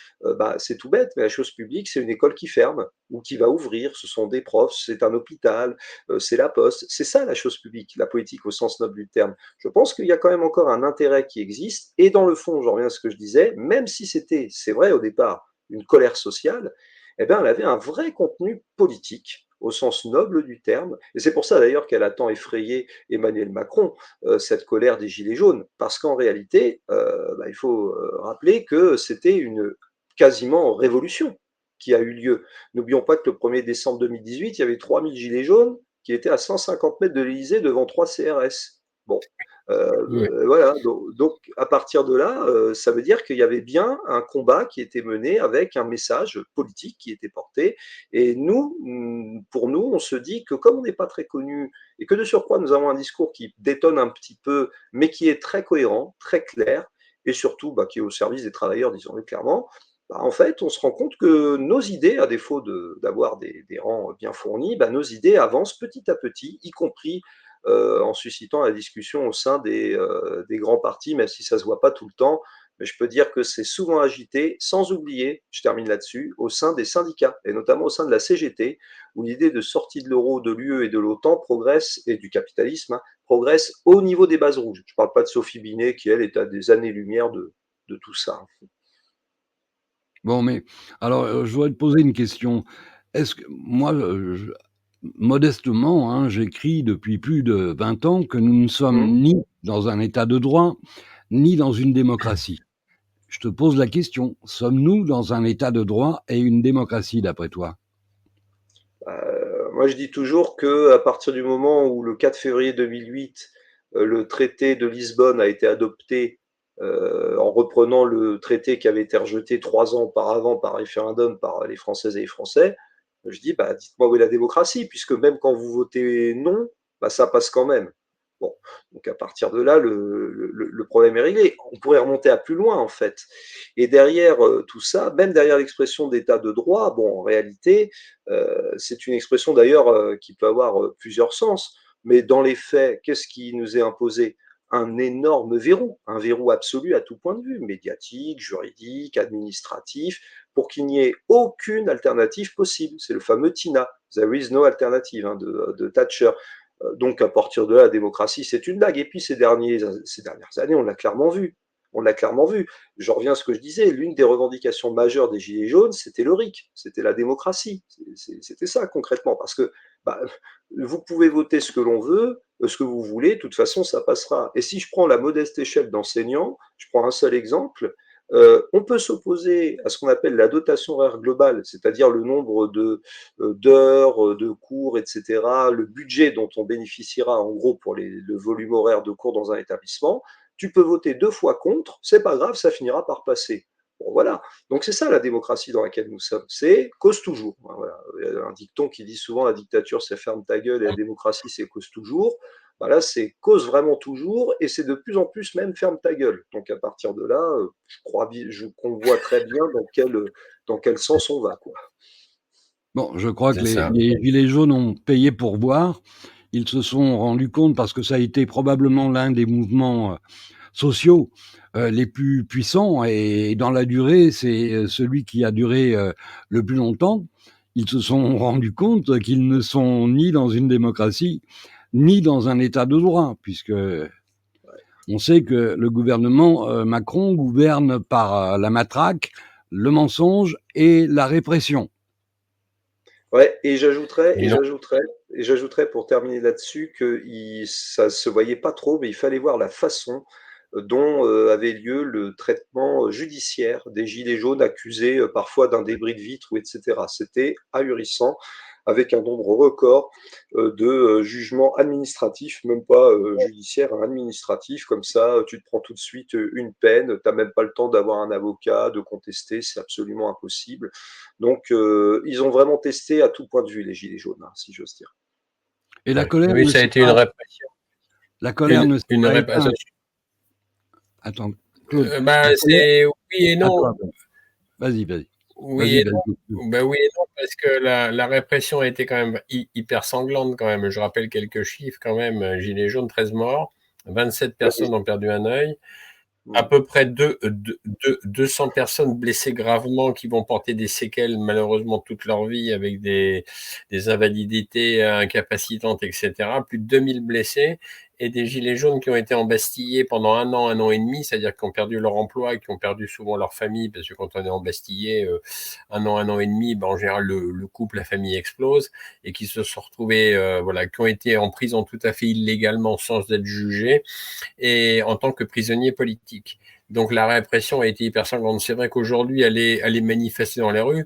c'est tout bête, mais la chose publique, c'est une école qui ferme ou qui va ouvrir, ce sont des profs, c'est un hôpital, c'est la poste, c'est ça la chose publique, la politique au sens noble du terme. Je pense qu'il y a quand même encore un intérêt qui existe, et dans le fond, j'en reviens à ce que je disais, même si c'était, c'est vrai au départ, une colère sociale, eh bien, elle avait un vrai contenu politique au sens noble du terme. Et c'est pour ça d'ailleurs qu'elle a tant effrayé Emmanuel Macron, cette colère des Gilets jaunes. Parce qu'en réalité, il faut rappeler que c'était une quasiment révolution. qui a eu lieu. N'oublions pas que le 1er décembre 2018, il y avait 3000 gilets jaunes qui étaient à 150 mètres de l'Élysée devant 3 CRS. Bon, voilà, donc à partir de là, ça veut dire qu'il y avait bien un combat qui était mené avec un message politique qui était porté. Et nous, pour nous, on se dit que comme on n'est pas très connu et que de surcroît nous avons un discours qui détonne un petit peu, mais qui est très cohérent, très clair, et surtout qui est au service des travailleurs, disons-le clairement, en fait, on se rend compte que nos idées, à défaut d'avoir des rangs bien fournis, nos idées avancent petit à petit, y compris en suscitant la discussion au sein des grands partis, même si ça ne se voit pas tout le temps. Mais je peux dire que c'est souvent agité, sans oublier, je termine là-dessus, au sein des syndicats, et notamment au sein de la CGT, où l'idée de sortie de l'euro, de l'UE et de l'OTAN progresse, et du capitalisme, progresse au niveau des bases rouges. Je ne parle pas de Sophie Binet, qui, elle, est à des années-lumière de tout ça. Bon, mais alors, je voudrais te poser une question. Est-ce que moi, modestement, hein, j'écris depuis plus de 20 ans que nous ne sommes ni dans un état de droit, ni dans une démocratie. Je te pose la question, sommes-nous dans un état de droit et une démocratie, d'après toi? Moi, je dis toujours qu'à partir du moment où le 4 février 2008, le traité de Lisbonne a été adopté en reprenant le traité qui avait été rejeté 3 ans auparavant par référendum par les Françaises et les Français, je dis, dites-moi où est la démocratie, puisque même quand vous votez non, ça passe quand même. Bon, donc à partir de là, le problème est réglé. On pourrait remonter à plus loin, en fait. Et derrière tout ça, même derrière l'expression d'état de droit, bon, en réalité, c'est une expression d'ailleurs qui peut avoir plusieurs sens. Mais dans les faits, qu'est-ce qui nous est imposé? Un énorme verrou, un verrou absolu à tout point de vue, médiatique, juridique, administratif, pour qu'il n'y ait aucune alternative possible. C'est le fameux TINA, There is no alternative, de Thatcher. Donc à partir de là, la démocratie, c'est une blague. Et puis ces dernières années, on l'a clairement vu. On l'a clairement vu. Je reviens à ce que je disais, l'une des revendications majeures des Gilets jaunes, c'était le RIC, c'était la démocratie. C'était ça concrètement, parce que vous pouvez voter ce que l'on veut, ce que vous voulez, de toute façon, ça passera. Et si je prends la modeste échelle d'enseignants, je prends un seul exemple, on peut s'opposer à ce qu'on appelle la dotation horaire globale, c'est-à-dire le nombre d'heures, de cours, etc., le budget dont on bénéficiera en gros pour le volume horaire de cours dans un établissement. Tu peux voter 2 fois contre, c'est pas grave, ça finira par passer. Bon, voilà. Donc c'est ça la démocratie dans laquelle nous sommes. C'est cause toujours. Voilà. Il y a un dicton qui dit souvent la dictature c'est ferme ta gueule et la démocratie c'est cause toujours. Là c'est cause vraiment toujours et c'est de plus en plus même ferme ta gueule. Donc à partir de là, je crois qu'on voit très bien dans quel sens on va, quoi. Bon, je crois que les Gilets jaunes ont payé pour voir. Ils se sont rendus compte, parce que ça a été probablement l'un des mouvements sociaux les plus puissants, et dans la durée, c'est celui qui a duré le plus longtemps. Ils se sont rendus compte qu'ils ne sont ni dans une démocratie, ni dans un état de droit, puisque on sait que le gouvernement Macron gouverne par la matraque, le mensonge et la répression. Ouais, et j'ajouterais pour terminer là-dessus que ça se voyait pas trop, mais il fallait voir la façon dont avait lieu le traitement judiciaire des gilets jaunes accusés parfois d'un débris de vitre, ou etc. C'était ahurissant, avec un nombre record de jugements administratifs, même pas judiciaires, administratifs, comme ça, tu te prends tout de suite une peine, tu n'as même pas le temps d'avoir un avocat, de contester, c'est absolument impossible. Donc, ils ont vraiment testé à tout point de vue les gilets jaunes, si j'ose dire. Et la colère, oui, ça a été une répression. La colère ne s'est pas éteinte. Attends, Claude. C'est oui et non. Vas-y. Oui et non. Oui et non, parce que la répression a été quand même hyper sanglante quand même. Je rappelle quelques chiffres quand même. Gilets jaunes, 13 morts, 27 personnes ont perdu un œil, à peu près 200 personnes blessées gravement qui vont porter des séquelles malheureusement toute leur vie, avec des invalidités incapacitantes, etc. Plus de 2000 blessés, et des gilets jaunes qui ont été embastillés pendant un an et demi, c'est-à-dire qui ont perdu leur emploi et qui ont perdu souvent leur famille, parce que quand on est embastillé un an et demi, en général le couple, la famille explose, et qui se sont retrouvés, qui ont été en prison tout à fait illégalement sans être jugés, et en tant que prisonniers politiques. Donc la répression a été hyper sanglante. C'est vrai qu'aujourd'hui, aller manifester dans les rues,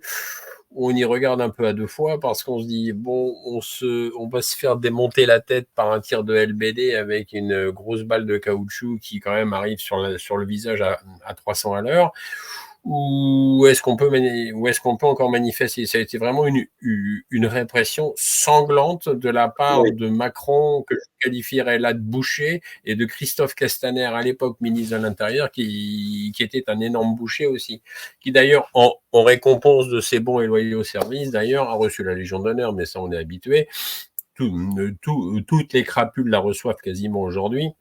on y regarde un peu à deux fois parce qu'on se dit, bon, on va se faire démonter la tête par un tir de LBD avec une grosse balle de caoutchouc qui quand même arrive sur le visage à 300 à l'heure. Ou est-ce qu'on peut encore manifester? Ça a été vraiment une répression sanglante de la part Oui. de Macron, que je qualifierais là de boucher, et de Christophe Castaner, à l'époque ministre de l'Intérieur, qui était un énorme boucher aussi, qui d'ailleurs, en récompense de ses bons et loyaux services, d'ailleurs, a reçu la Légion d'honneur, mais ça on est habitué. Toutes les crapules la reçoivent quasiment aujourd'hui.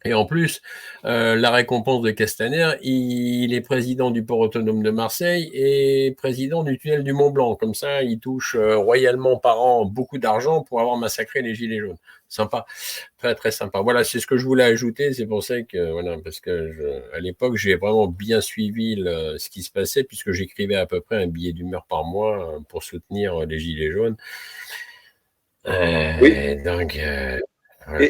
Et en plus, la récompense de Castaner, il est président du port autonome de Marseille et président du tunnel du Mont Blanc. Comme ça, il touche royalement par an beaucoup d'argent pour avoir massacré les Gilets jaunes. Sympa, très très sympa. Voilà, c'est ce que je voulais ajouter. C'est pour ça que, voilà, parce que à l'époque, j'ai vraiment bien suivi ce qui se passait, puisque j'écrivais à peu près un billet d'humeur par mois pour soutenir les Gilets jaunes. Oui. Donc... voilà.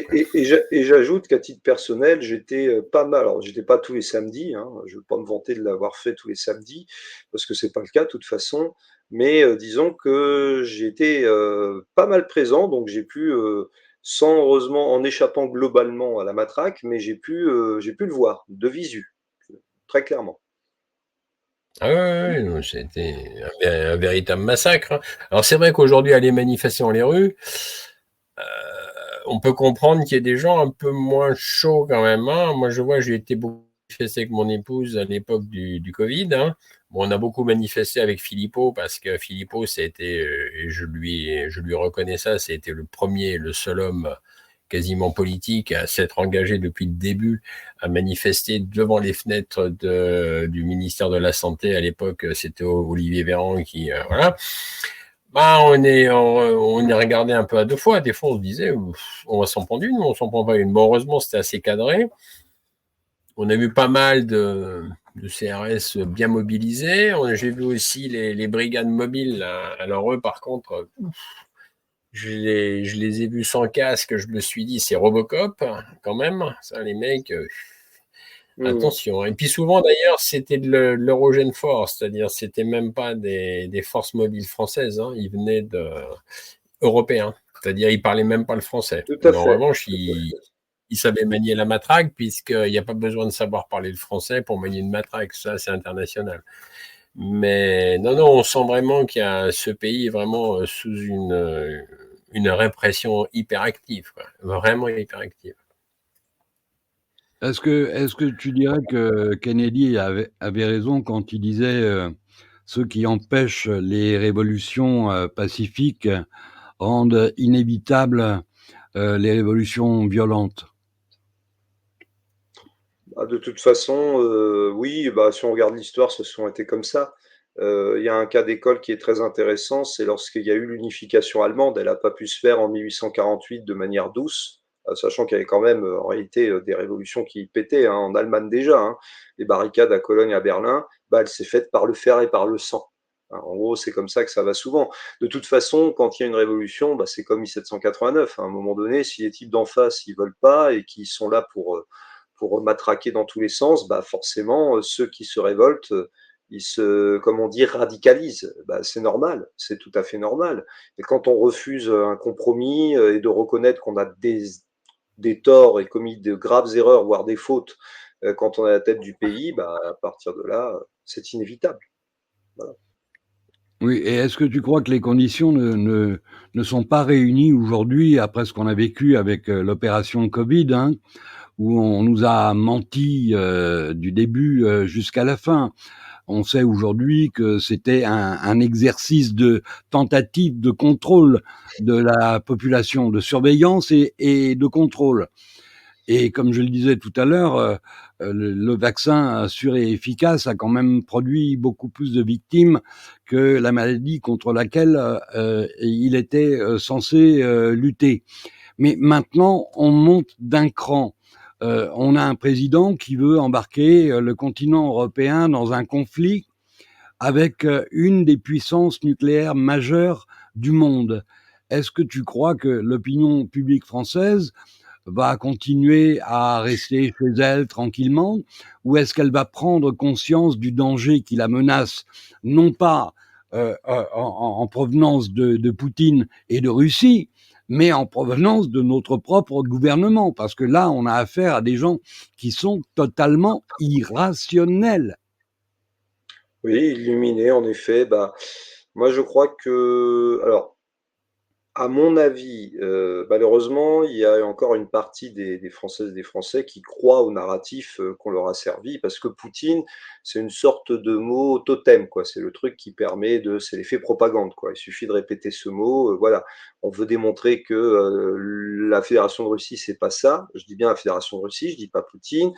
Et j'ajoute qu'à titre personnel, j'étais pas mal. Alors, j'étais pas tous les samedis, hein, je ne veux pas me vanter de l'avoir fait tous les samedis, parce que c'est pas le cas de toute façon. Mais disons que j'étais pas mal présent, donc j'ai pu, sans heureusement en échappant globalement à la matraque, mais j'ai pu le voir de visu, très clairement. Ah ouais, c'était un véritable massacre. Alors c'est vrai qu'aujourd'hui, aller manifester dans les rues, on peut comprendre qu'il y ait des gens un peu moins chauds quand même. Hein. Moi, je vois, j'ai été beaucoup manifester avec mon épouse à l'époque du Covid. Hein. Bon, on a beaucoup manifesté avec Philippot parce que Philippot, c'était, et je lui reconnais ça, c'était le premier, le seul homme quasiment politique à s'être engagé depuis le début à manifester devant les fenêtres du ministère de la Santé. À l'époque, c'était Olivier Véran qui, voilà. Bah, on est regardé un peu à deux fois. Des fois, on se disait, on va s'en prendre une ou on s'en prend pas une. Bon, heureusement, c'était assez cadré. On a vu pas mal de CRS bien mobilisés. J'ai vu aussi les brigades mobiles. Là. Alors eux, par contre, je les ai vus sans casque. Je me suis dit, c'est Robocop, quand même. Ça, les mecs... attention. Et puis souvent, d'ailleurs, c'était de l'Eurogène Force, c'est-à-dire c'était même pas des forces mobiles françaises, hein, ils venaient européens, c'est-à-dire ils parlaient même pas le français. Tout à Mais en fait. revanche, ils savaient manier la matraque, puisqu'il n'y a pas besoin de savoir parler le français pour manier une matraque, ça c'est international. Mais non, on sent vraiment qu'il y a ce pays est vraiment sous une répression hyperactive, quoi. Vraiment hyperactive. Est-ce que tu dirais que Kennedy avait raison quand il disait ceux qui empêchent les révolutions pacifiques rendent inévitables les révolutions violentes? Bah, de toute façon, oui, bah, si on regarde l'histoire, ce sont été comme ça. Il y a un cas d'école qui est très intéressant, c'est lorsqu'il y a eu l'unification allemande. Elle n'a pas pu se faire en 1848 de manière douce, sachant qu'il y avait quand même, en réalité, des révolutions qui pétaient, hein, en Allemagne déjà, hein. Les barricades à Cologne, à Berlin, bah, elle s'est faite par le fer et par le sang. Hein, en gros, c'est comme ça que ça va souvent. De toute façon, quand il y a une révolution, bah, c'est comme 1789. À un moment donné, si les types d'en face, ils veulent pas et qu'ils sont là pour matraquer dans tous les sens, bah forcément, ceux qui se révoltent, ils se, comme on dit, radicalisent. Bah, c'est normal, c'est tout à fait normal. Et quand on refuse un compromis et de reconnaître qu'on a des torts et commis de graves erreurs, voire des fautes, quand on est à la tête du pays, bah, à partir de là, c'est inévitable. Voilà. Oui, et est-ce que tu crois que les conditions ne sont pas réunies aujourd'hui après ce qu'on a vécu avec l'opération Covid, hein, où on nous a menti du début jusqu'à la fin? On sait aujourd'hui que c'était un exercice de tentative de contrôle de la population, de surveillance et de contrôle. Et comme je le disais tout à l'heure, le vaccin sûr et efficace a quand même produit beaucoup plus de victimes que la maladie contre laquelle il était censé lutter. Mais maintenant, on monte d'un cran. On a un président qui veut embarquer le continent européen dans un conflit avec une des puissances nucléaires majeures du monde. Est-ce que tu crois que l'opinion publique française va continuer à rester chez elle tranquillement, ou est-ce qu'elle va prendre conscience du danger qui la menace, non pas en provenance de Poutine et de Russie, mais en provenance de notre propre gouvernement, parce que là, on a affaire à des gens qui sont totalement irrationnels. Oui, illuminé, en effet. Bah, moi, je crois que, alors, à mon avis, malheureusement, il y a encore une partie des Françaises et des Français qui croient au narratif, qu'on leur a servi parce que Poutine, c'est une sorte de mot totem, quoi. C'est le truc qui permet de c'est l'effet propagande, quoi. Il suffit de répéter ce mot, voilà. On veut démontrer que, la Fédération de Russie, c'est pas ça. Je dis bien la Fédération de Russie, je dis pas Poutine.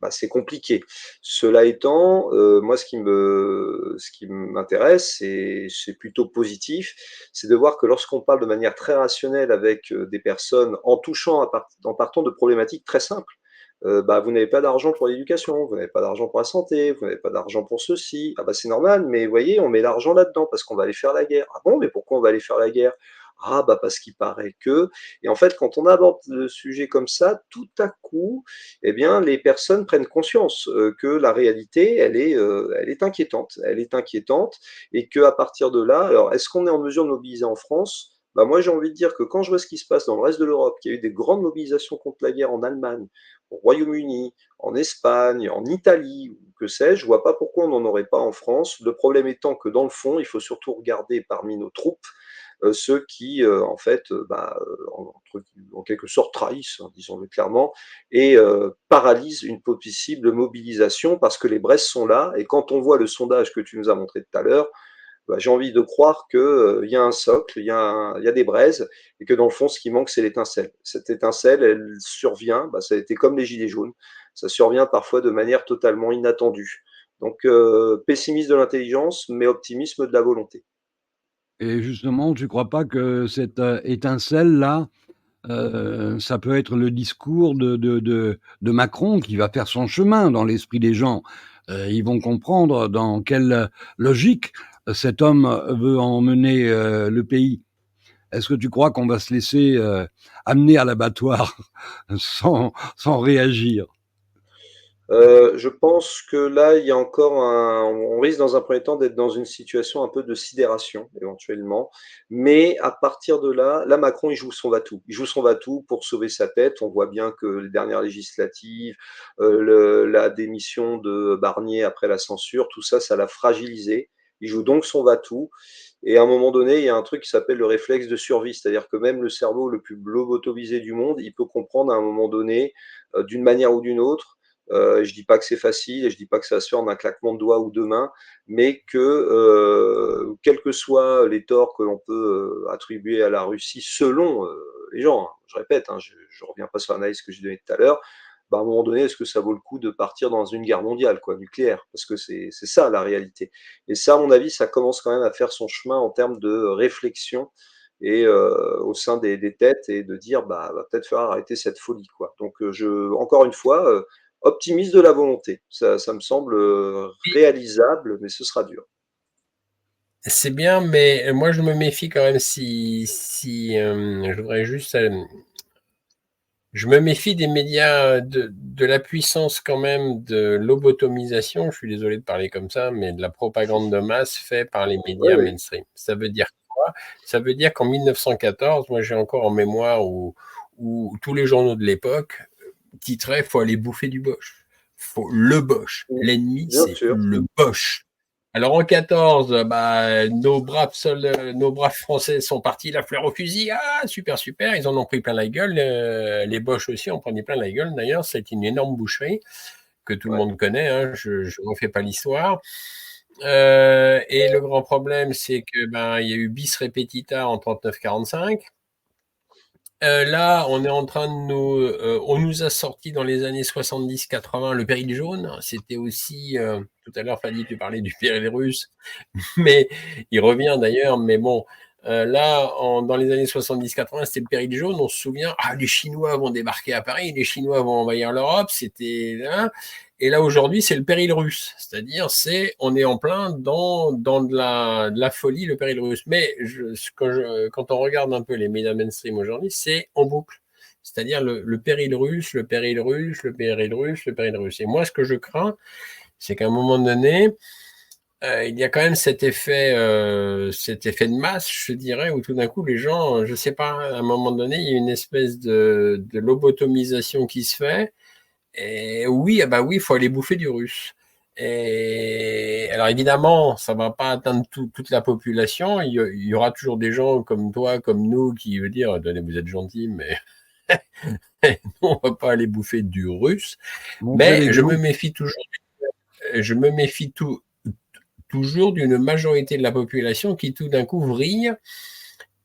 Bah, c'est compliqué. Cela étant, moi ce qui m'intéresse et c'est plutôt positif, c'est de voir que lorsqu'on parle de manière très rationnelle avec, des personnes en partant de problématiques très simples, bah, vous n'avez pas d'argent pour l'éducation, vous n'avez pas d'argent pour la santé, vous n'avez pas d'argent pour ceci. Ah bah, c'est normal, mais vous voyez, on met l'argent là-dedans parce qu'on va aller faire la guerre. Ah bon, mais pourquoi on va aller faire la guerre? Ah bah, parce qu'il paraît que et en fait, quand on aborde le sujet comme ça, tout à coup, eh bien, les personnes prennent conscience, que la réalité, elle est inquiétante. Elle est inquiétante et qu'à partir de là alors est-ce qu'on est en mesure de mobiliser en France? Bah, moi, j'ai envie de dire que quand je vois ce qui se passe dans le reste de l'Europe, qu'il y a eu des grandes mobilisations contre la guerre en Allemagne, au Royaume-Uni, en Espagne, en Italie ou que sais-je, je vois pas pourquoi on n'en aurait pas en France. Le problème étant que dans le fond, il faut surtout regarder parmi nos troupes, ceux qui, en fait, en quelque sorte trahissent, hein, disons-le clairement, et paralysent une possible mobilisation parce que les braises sont là. Et quand on voit le sondage que tu nous as montré tout à l'heure, bah, j'ai envie de croire que, il y a un socle, il y a des braises et que dans le fond, ce qui manque, c'est l'étincelle. Cette étincelle, elle survient, bah, ça a été comme les gilets jaunes, ça survient parfois de manière totalement inattendue. Donc, pessimisme de l'intelligence, mais optimisme de la volonté. Et justement, tu crois pas que cette, étincelle-là, ça peut être le discours de Macron qui va faire son chemin dans l'esprit des gens? Ils vont comprendre dans quelle logique cet homme veut emmener, le pays. Est-ce que tu crois qu'on va se laisser, amener à l'abattoir sans réagir? Je pense que là, il y a encore on risque dans un premier temps d'être dans une situation un peu de sidération éventuellement, mais à partir de là, Macron, il joue son va-tout. Il joue son va-tout pour sauver sa tête. On voit bien que les dernières législatives, la démission de Barnier après la censure, tout ça, ça l'a fragilisé. Il joue donc son va-tout et à un moment donné, il y a un truc qui s'appelle le réflexe de survie, c'est-à-dire que même le cerveau le plus lobotomisé du monde, il peut comprendre à un moment donné, d'une manière ou d'une autre. Je dis pas que c'est facile et je dis pas que ça se fait en un claquement de doigts ou de mains, mais que quels que soient les torts que l'on peut attribuer à la Russie selon les gens, hein, je répète, hein, je reviens pas sur l'analyse que j'ai donnée tout à l'heure, bah, à un moment donné, est-ce que ça vaut le coup de partir dans une guerre mondiale, quoi, nucléaire? Parce que c'est ça la réalité. Et ça, à mon avis, ça commence quand même à faire son chemin en termes de réflexion et au sein des têtes et de dire bah va peut-être falloir arrêter cette folie, quoi. Donc encore une fois, optimiste de la volonté. Ça me semble réalisable, mais ce sera dur. C'est bien, mais moi je me méfie quand même je voudrais juste je me méfie des médias, de la puissance quand même de lobotomisation, je suis désolé de parler comme ça, mais de la propagande de masse faite par les Oui, médias oui. mainstream. Ça veut dire quoi? Ça veut dire qu'en 1914, moi j'ai encore en mémoire où tous les journaux de l'époque titraient « Faut aller bouffer du Boche ». Faut le Boche. L'ennemi, Bien c'est sûr. le Boche. Alors en 14, bah, nos braves Français sont partis la fleur au fusil. Ah, super, super, ils en ont pris plein la gueule. Les Boches aussi en prenaient plein la gueule. D'ailleurs, c'est une énorme boucherie que tout le Ouais. monde connaît. Hein, je ne refais pas l'histoire. Et le grand problème, c'est que ben il y a eu bis repetita en 39-45. Là, on est en train de on nous a sorti dans les années 70-80 le péril jaune. C'était aussi, tout à l'heure, Fanny, tu parlais du péril russe, mais il revient d'ailleurs. Mais bon, là, dans les années 70-80, c'était le péril jaune. On se souvient, ah, les Chinois vont débarquer à Paris, les Chinois vont envahir l'Europe. C'était là. Et là, aujourd'hui, c'est le péril russe. C'est-à-dire, on est en plein dans de la folie, le péril russe. Mais quand on regarde un peu les médias mainstream aujourd'hui, c'est en boucle. C'est-à-dire le péril russe, le péril russe, le péril russe, le péril russe. Et moi, ce que je crains, c'est qu'à un moment donné, il y a quand même cet effet de masse, je dirais, où tout d'un coup, les gens, je sais pas, à un moment donné, il y a une espèce de lobotomisation qui se fait. Et oui, ah bah oui, il faut aller bouffer du russe. Et alors évidemment, ça va pas atteindre toute la population. Il y aura toujours des gens comme toi, comme nous, qui veut dire, attendez, vous êtes gentils, mais on va pas aller bouffer du russe. Montrez Mais je me l'exemple. méfie toujours. Je me méfie toujours d'une majorité de la population qui tout d'un coup vrille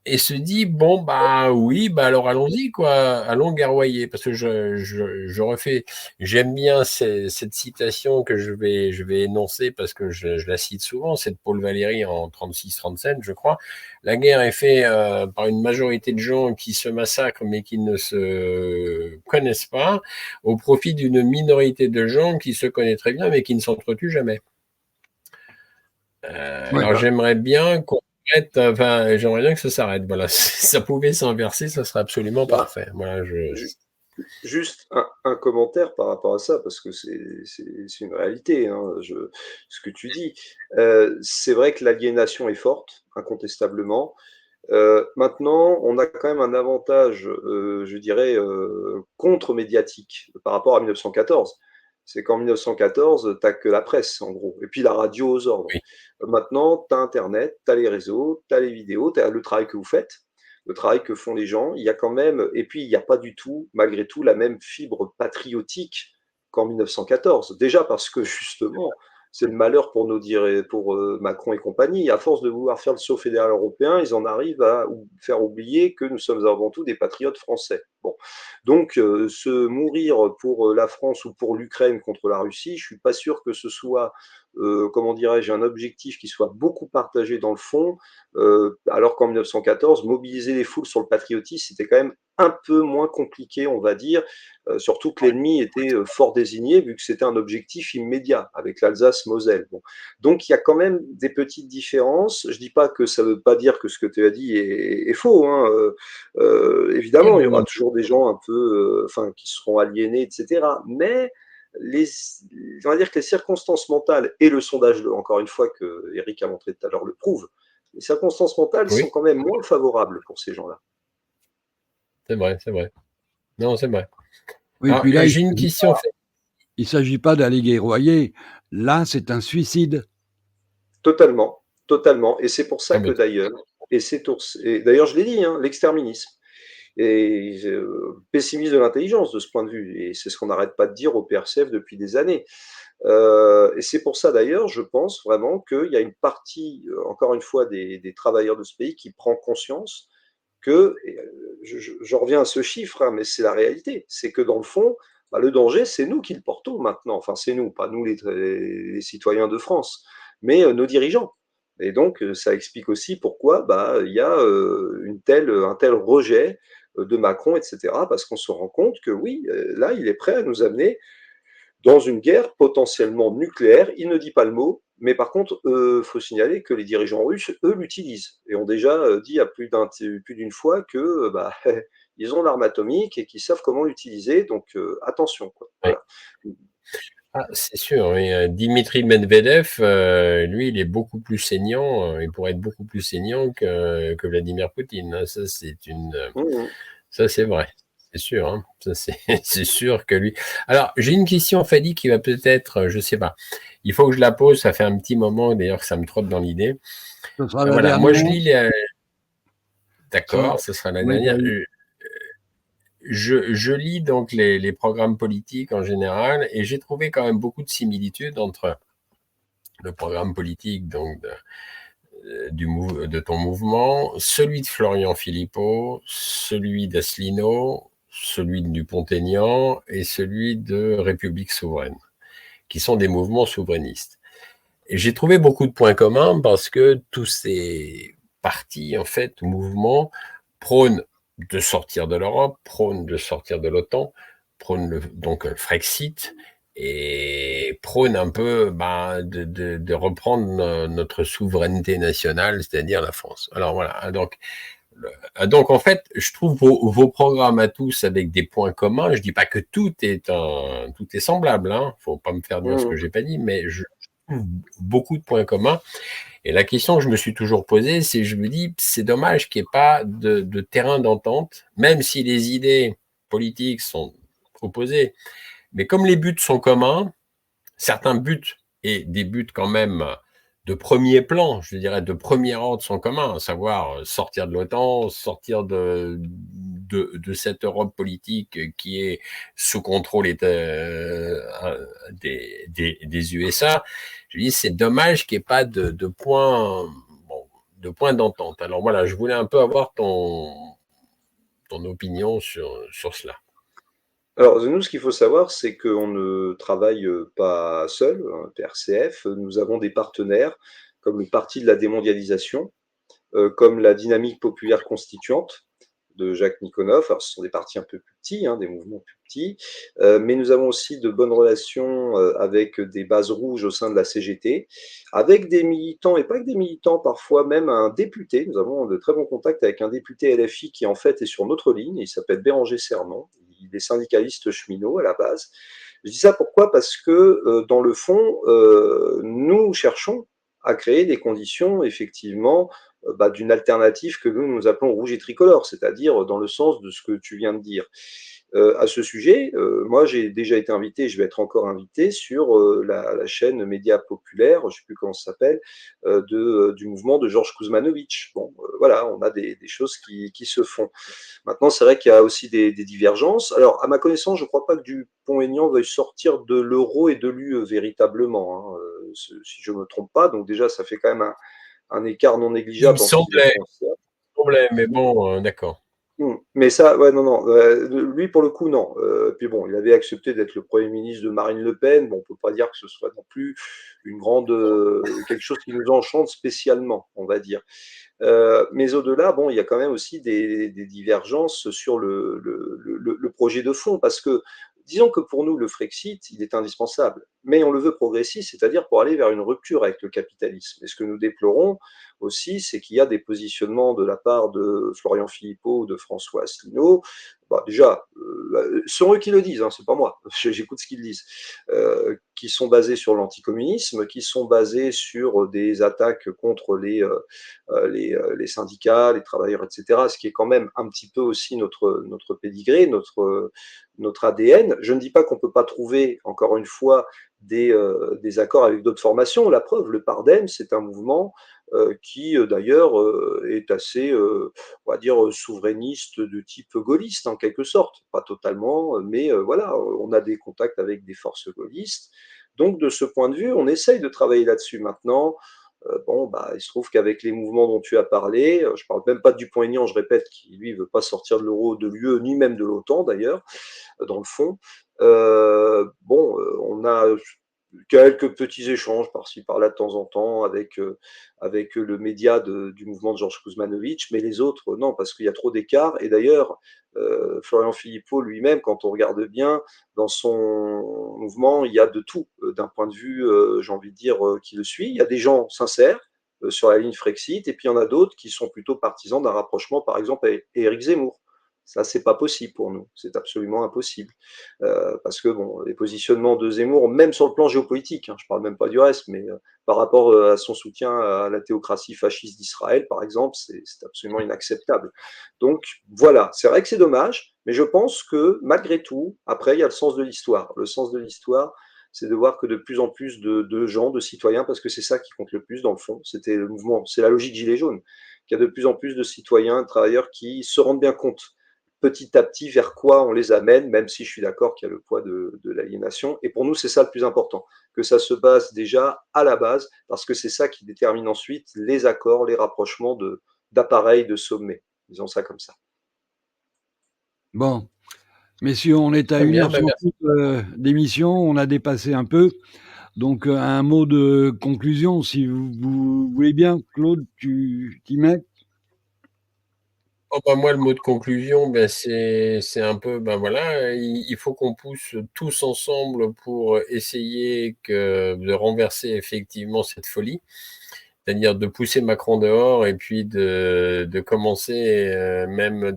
et se dit bon bah oui bah alors allons-y quoi, allons guerroyer, parce que je refais, j'aime bien cette citation que je vais énoncer parce que je la cite souvent, c'est de Paul Valéry en 36-37 je crois. La guerre est faite par une majorité de gens qui se massacrent mais qui ne se connaissent pas, au profit d'une minorité de gens qui se connaissent très bien mais qui ne s'entretuent jamais. Ouais. Alors j'aimerais bien qu'on arrête, enfin j'aimerais bien que ça s'arrête. Voilà, si ça pouvait s'inverser, ça serait absolument Bah, parfait. Voilà, ju- juste un commentaire par rapport à ça, parce que c'est une réalité, hein, ce que tu dis. C'est vrai que l'aliénation est forte, incontestablement. Maintenant, on a quand même un avantage, je dirais, contre-médiatique par rapport à 1914. C'est qu'en 1914, tu n'as que la presse, en gros, et puis la radio aux ordres. oui, Maintenant, tu as Internet, tu as les réseaux, tu as les vidéos, tu as le travail que vous faites, le travail que font les gens. Il y a quand même, et puis il n'y a pas du tout, malgré tout, la même fibre patriotique qu'en 1914. Déjà parce que, justement, c'est le malheur pour pour Macron et compagnie. À force de vouloir faire le saut fédéral européen, ils en arrivent à faire oublier que nous sommes avant tout des patriotes français. Bon. Donc, se mourir pour la France ou pour l'Ukraine contre la Russie, je suis pas sûr que ce soit, comment dirais-je, un objectif qui soit beaucoup partagé dans le fond, alors qu'en 1914, mobiliser les foules sur le patriotisme, c'était quand même un peu moins compliqué, on va dire, surtout que l'ennemi était fort désigné, vu que c'était un objectif immédiat, avec l'Alsace-Moselle. Bon. Donc il y a quand même des petites différences. Je dis pas que ça veut pas dire que ce que tu as dit est faux. Hein. Évidemment, il y aura toujours des gens un peu, qui seront aliénés, etc. Mais on va dire que les circonstances mentales et le sondage, encore une fois, que Eric a montré tout à l'heure, le prouve, les circonstances mentales sont oui, quand même moins favorables pour ces gens-là. c'est vrai, c'est vrai. Non, c'est vrai. Oui, Alors, puis là, j'ai une question. il s'agit pas d'aller guerroyer. Là, c'est un suicide. Totalement, totalement. Et c'est pour ça Ah, que bah, d'ailleurs, et d'ailleurs je l'ai dit, hein, l'exterminisme. Et pessimiste de l'intelligence de ce point de vue. Et c'est ce qu'on n'arrête pas de dire au PRCF depuis des années. Et c'est pour ça d'ailleurs, je pense vraiment qu'il y a une partie, encore une fois, des travailleurs de ce pays qui prend conscience que, je reviens à ce chiffre, hein, mais c'est la réalité, c'est que dans le fond, bah, le danger, c'est nous qui le portons maintenant. Enfin, c'est nous, pas nous les citoyens de France, mais nos dirigeants. Et donc, ça explique aussi pourquoi bah, il y a un tel rejet de Macron, etc., parce qu'on se rend compte que oui, là, il est prêt à nous amener dans une guerre potentiellement nucléaire. Il ne dit pas le mot, mais par contre, faut signaler que les dirigeants russes, eux, l'utilisent et ont déjà dit à plus d'une fois que bah, ils ont l'arme atomique et qu'ils savent comment l'utiliser. Donc attention, quoi. ouais. Voilà. Ah, c'est sûr. Oui. Dimitri Medvedev, lui, il est beaucoup plus saignant. Il pourrait être beaucoup plus saignant que Vladimir Poutine. Hein. Ça, c'est vrai. C'est sûr. Hein. Ça, c'est sûr que lui. Alors, j'ai une question, Fadi, qui va peut-être, je sais pas. Il faut que je la pose. Ça fait un petit moment, d'ailleurs, que ça me trotte dans l'idée. Ce sera la Voilà. Moi, je dernière. lis les. Ça va. D'accord, ce sera la Oui, dernière. oui. Je lis donc les programmes politiques en général et j'ai trouvé quand même beaucoup de similitudes entre le programme politique donc de ton mouvement, celui de Florian Philippot, celui d'Asselineau, celui de Dupont-Aignan et celui de République souveraine, qui sont des mouvements souverainistes. Et j'ai trouvé beaucoup de points communs parce que tous ces partis, en fait, mouvements, prônent de sortir de l'Europe, prônent de sortir de l'OTAN, prônent donc le Frexit et prônent un peu de reprendre notre souveraineté nationale, c'est-à-dire la France. Alors voilà, donc en fait, je trouve vos programmes à tous avec des points communs. Je dis pas que tout est semblable, hein. Faut pas me faire dire ce que j'ai pas dit, mais je beaucoup de points communs. Et la question que je me suis toujours posée, c'est, je me dis, c'est dommage qu'il n'y ait pas de terrain d'entente, même si les idées politiques sont opposées. Mais comme les buts sont communs, certains buts, et des buts quand même de premier plan, je dirais de premier ordre sont communs, à savoir sortir de l'OTAN, sortir de cette Europe politique qui est sous contrôle des USA. Je dis, c'est dommage qu'il n'y ait pas de point d'entente. Alors voilà, je voulais un peu avoir ton opinion sur cela. Alors, nous, ce qu'il faut savoir, c'est qu'on ne travaille pas seul, hein, PRCF. Nous avons des partenaires comme le Parti de la démondialisation, comme la Dynamique populaire constituante de Jacques Nikonov. Alors, ce sont des partis un peu plus petits, hein, des mouvements plus petits, mais nous avons aussi de bonnes relations avec des bases rouges au sein de la CGT, avec des militants, et pas que des militants, parfois même un député. Nous avons de très bons contacts avec un député LFI qui, en fait, est sur notre ligne. Il s'appelle Béranger Sernon. Il est syndicaliste cheminot à la base. Je dis ça pourquoi? Parce que, dans le fond, nous cherchons à créer des conditions, effectivement, d'une alternative que nous appelons rouge et tricolore, c'est-à-dire dans le sens de ce que tu viens de dire. À ce sujet, moi j'ai déjà été invité, je vais être encore invité sur la chaîne Média Populaire, je ne sais plus comment ça s'appelle, du mouvement de Georges Kuzmanovic. Bon, voilà, on a des choses qui se font. Maintenant, c'est vrai qu'il y a aussi des divergences. Alors, à ma connaissance, je ne crois pas que Dupont-Aignan veuille sortir de l'euro et de l'UE véritablement, hein, si je ne me trompe pas. Donc déjà, ça fait quand même un écart non Il me négligeable en ce qui semblait, mais bon, d'accord. Mais ça, ouais, non, non. Lui, pour le coup, non. Puis bon, il avait accepté d'être le Premier ministre de Marine Le Pen. Bon, on peut pas dire que ce soit non plus une grande, quelque chose qui nous enchante spécialement, on va dire. Mais au-delà, bon, il y a quand même aussi des divergences sur le projet de fond, parce que disons que pour nous, le Frexit, il est indispensable, mais on le veut progressiste, c'est-à-dire pour aller vers une rupture avec le capitalisme. Et ce que nous déplorons aussi, c'est qu'il y a des positionnements de la part de Florian Philippot ou de François Asselineau. Bah, déjà, ce sont eux qui le disent, hein, c'est pas moi, j'écoute ce qu'ils disent, qui sont basés sur l'anticommunisme, qui sont basés sur des attaques contre les syndicats, les travailleurs, etc., ce qui est quand même un petit peu aussi notre pédigré, notre ADN. Je ne dis pas qu'on ne peut pas trouver, encore une fois, des accords avec d'autres formations. La preuve, le PARDEM, c'est un mouvement qui, d'ailleurs, est assez, on va dire, souverainiste de type gaulliste, en quelque sorte. Pas totalement, mais voilà, on a des contacts avec des forces gaullistes. Donc, de ce point de vue, on essaye de travailler là-dessus maintenant. Bon, bah, il se trouve qu'avec les mouvements dont tu as parlé, je ne parle même pas de Dupont-Aignan, je répète, qui lui ne veut pas sortir de l'euro, de l'UE, ni même de l'OTAN d'ailleurs, dans le fond. Bon, on a quelques petits échanges par-ci, par-là de temps en temps avec le média du mouvement de Georges Kuzmanovic, mais les autres, non, parce qu'il y a trop d'écart. Et d'ailleurs, Florian Philippot lui-même, quand on regarde bien, dans son mouvement, il y a de tout, d'un point de vue, j'ai envie de dire, qui le suit. Il y a des gens sincères sur la ligne Frexit, et puis il y en a d'autres qui sont plutôt partisans d'un rapprochement, par exemple, avec Éric Zemmour. Ça, c'est pas possible pour nous. C'est absolument impossible. Parce que bon, les positionnements de Zemmour, même sur le plan géopolitique, hein, je parle même pas du reste, mais par rapport à son soutien à la théocratie fasciste d'Israël, par exemple, c'est absolument inacceptable. Donc voilà, c'est vrai que c'est dommage, mais je pense que malgré tout, après, il y a le sens de l'histoire. Le sens de l'histoire, c'est de voir que de plus en plus de gens, de citoyens, parce que c'est ça qui compte le plus dans le fond, c'était le mouvement, c'est la logique gilet jaune, qu'il y a de plus en plus de citoyens, de travailleurs qui se rendent bien compte petit à petit vers quoi on les amène, même si je suis d'accord qu'il y a le poids de l'aliénation. Et pour nous, c'est ça le plus important, que ça se base déjà à la base, parce que c'est ça qui détermine ensuite les accords, les rapprochements d'appareils, de sommets. Disons ça comme ça. Bon, messieurs, on est à Très bien, 1h38 d'émission, on a dépassé un peu. Donc, un mot de conclusion, si vous voulez bien. Claude, tu t'y mets? Oh, bah, moi, le mot de conclusion, ben, c'est un peu, ben voilà, il faut qu'on pousse tous ensemble pour essayer de renverser effectivement cette folie, c'est-à-dire de pousser Macron dehors et puis de commencer même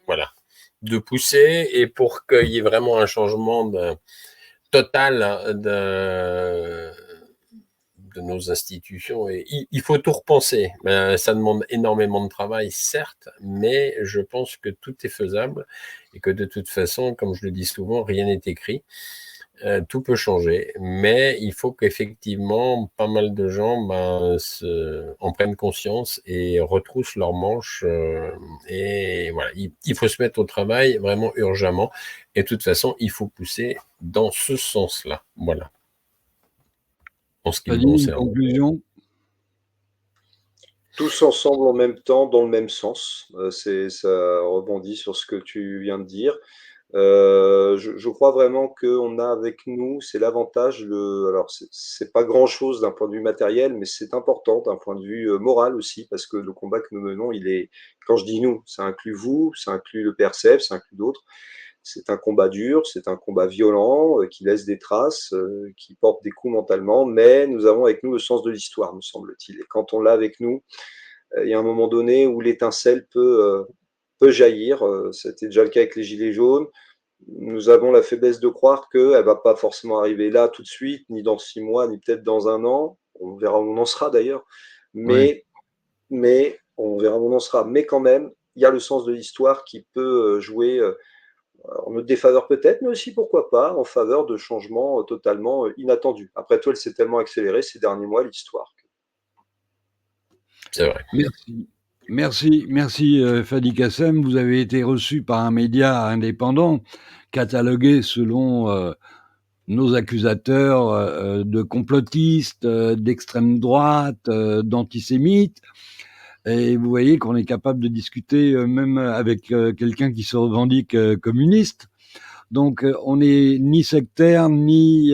voilà, de pousser, et pour qu'il y ait vraiment un changement total de nos institutions. Et il faut tout repenser. Ça demande énormément de travail, certes, mais je pense que tout est faisable et que de toute façon, comme je le dis souvent, rien n'est écrit. Tout peut changer, mais il faut qu'effectivement pas mal de gens en prennent conscience et retroussent leurs manches. Et voilà, il faut se mettre au travail vraiment urgemment. Et de toute façon, il faut pousser dans ce sens-là. Voilà. En ce qui me Fadi, une concerne. conclusion? Tous ensemble en même temps, dans le même sens. Ça rebondit sur ce que tu viens de dire. Je crois vraiment qu'on a avec nous, c'est l'avantage, alors c'est pas grand-chose d'un point de vue matériel, mais c'est important d'un point de vue moral aussi, parce que le combat que nous menons, quand je dis nous, ça inclut vous, ça inclut le PRCF, ça inclut d'autres. C'est un combat dur, c'est un combat violent, qui laisse des traces, qui porte des coups mentalement, mais nous avons avec nous le sens de l'histoire, me semble-t-il. Et quand on l'a avec nous, il y a un moment donné où l'étincelle peut jaillir. C'était déjà le cas avec les Gilets jaunes. Nous avons la faiblesse de croire qu'elle ne va pas forcément arriver là tout de suite, ni dans 6 mois, ni peut-être dans 1 an. On verra où on en sera d'ailleurs. Mais on verra où on en sera. Mais quand même, il y a le sens de l'histoire qui peut jouer en notre défaveur peut-être, mais aussi pourquoi pas en faveur de changements totalement inattendus. Après tout, elle s'est tellement accélérée ces derniers mois, l'histoire. C'est vrai. Merci Fadi Kassem. Vous avez été reçu par un média indépendant, catalogué selon nos accusateurs de complotistes, d'extrême droite, d'antisémites. Et vous voyez qu'on est capable de discuter même avec quelqu'un qui se revendique communiste. Donc on n'est ni sectaire, ni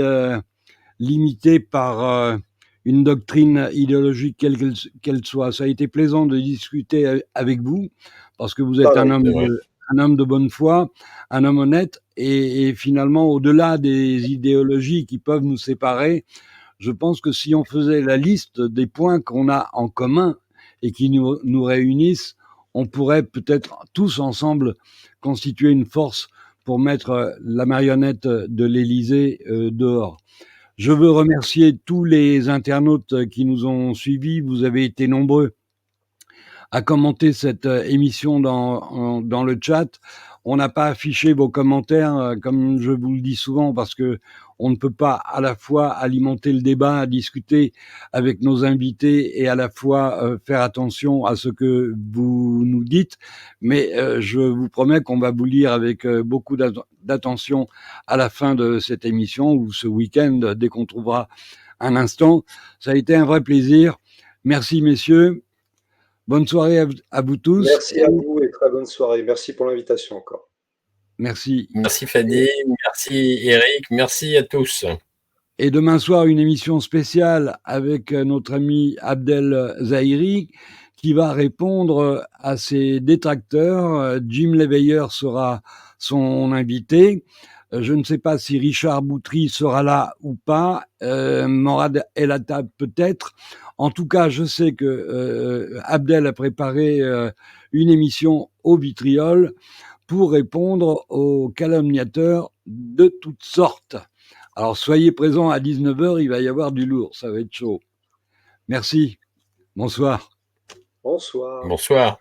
limité par une doctrine idéologique qu'elle soit. Ça a été plaisant de discuter avec vous, parce que vous êtes un homme de bonne foi, un homme honnête, et finalement, au-delà des idéologies qui peuvent nous séparer, je pense que si on faisait la liste des points qu'on a en commun et qui nous réunissent, on pourrait peut-être tous ensemble constituer une force pour mettre la marionnette de l'Élysée dehors. Je veux remercier tous les internautes qui nous ont suivis. Vous avez été nombreux à commenter cette émission dans le chat. On n'a pas affiché vos commentaires, comme je vous le dis souvent, parce que on ne peut pas à la fois alimenter le débat, discuter avec nos invités et à la fois faire attention à ce que vous nous dites. Mais je vous promets qu'on va vous lire avec beaucoup d'attention à la fin de cette émission ou ce week-end, dès qu'on trouvera un instant. Ça a été un vrai plaisir. Merci, messieurs. Bonne soirée à vous tous. Merci à vous et très bonne soirée. Merci pour l'invitation encore. Merci. Merci Fadi, merci Eric, merci à tous. Et demain soir, une émission spéciale avec notre ami Abdel Zahiri qui va répondre à ses détracteurs. Jim Léveilleur sera son invité. Je ne sais pas si Richard Boutry sera là ou pas. Morad Elatab peut-être. En tout cas, je sais que Abdel a préparé une émission au vitriol pour répondre aux calomniateurs de toutes sortes. Alors, soyez présents à 19h, il va y avoir du lourd, ça va être chaud. Merci. Bonsoir. Bonsoir. Bonsoir.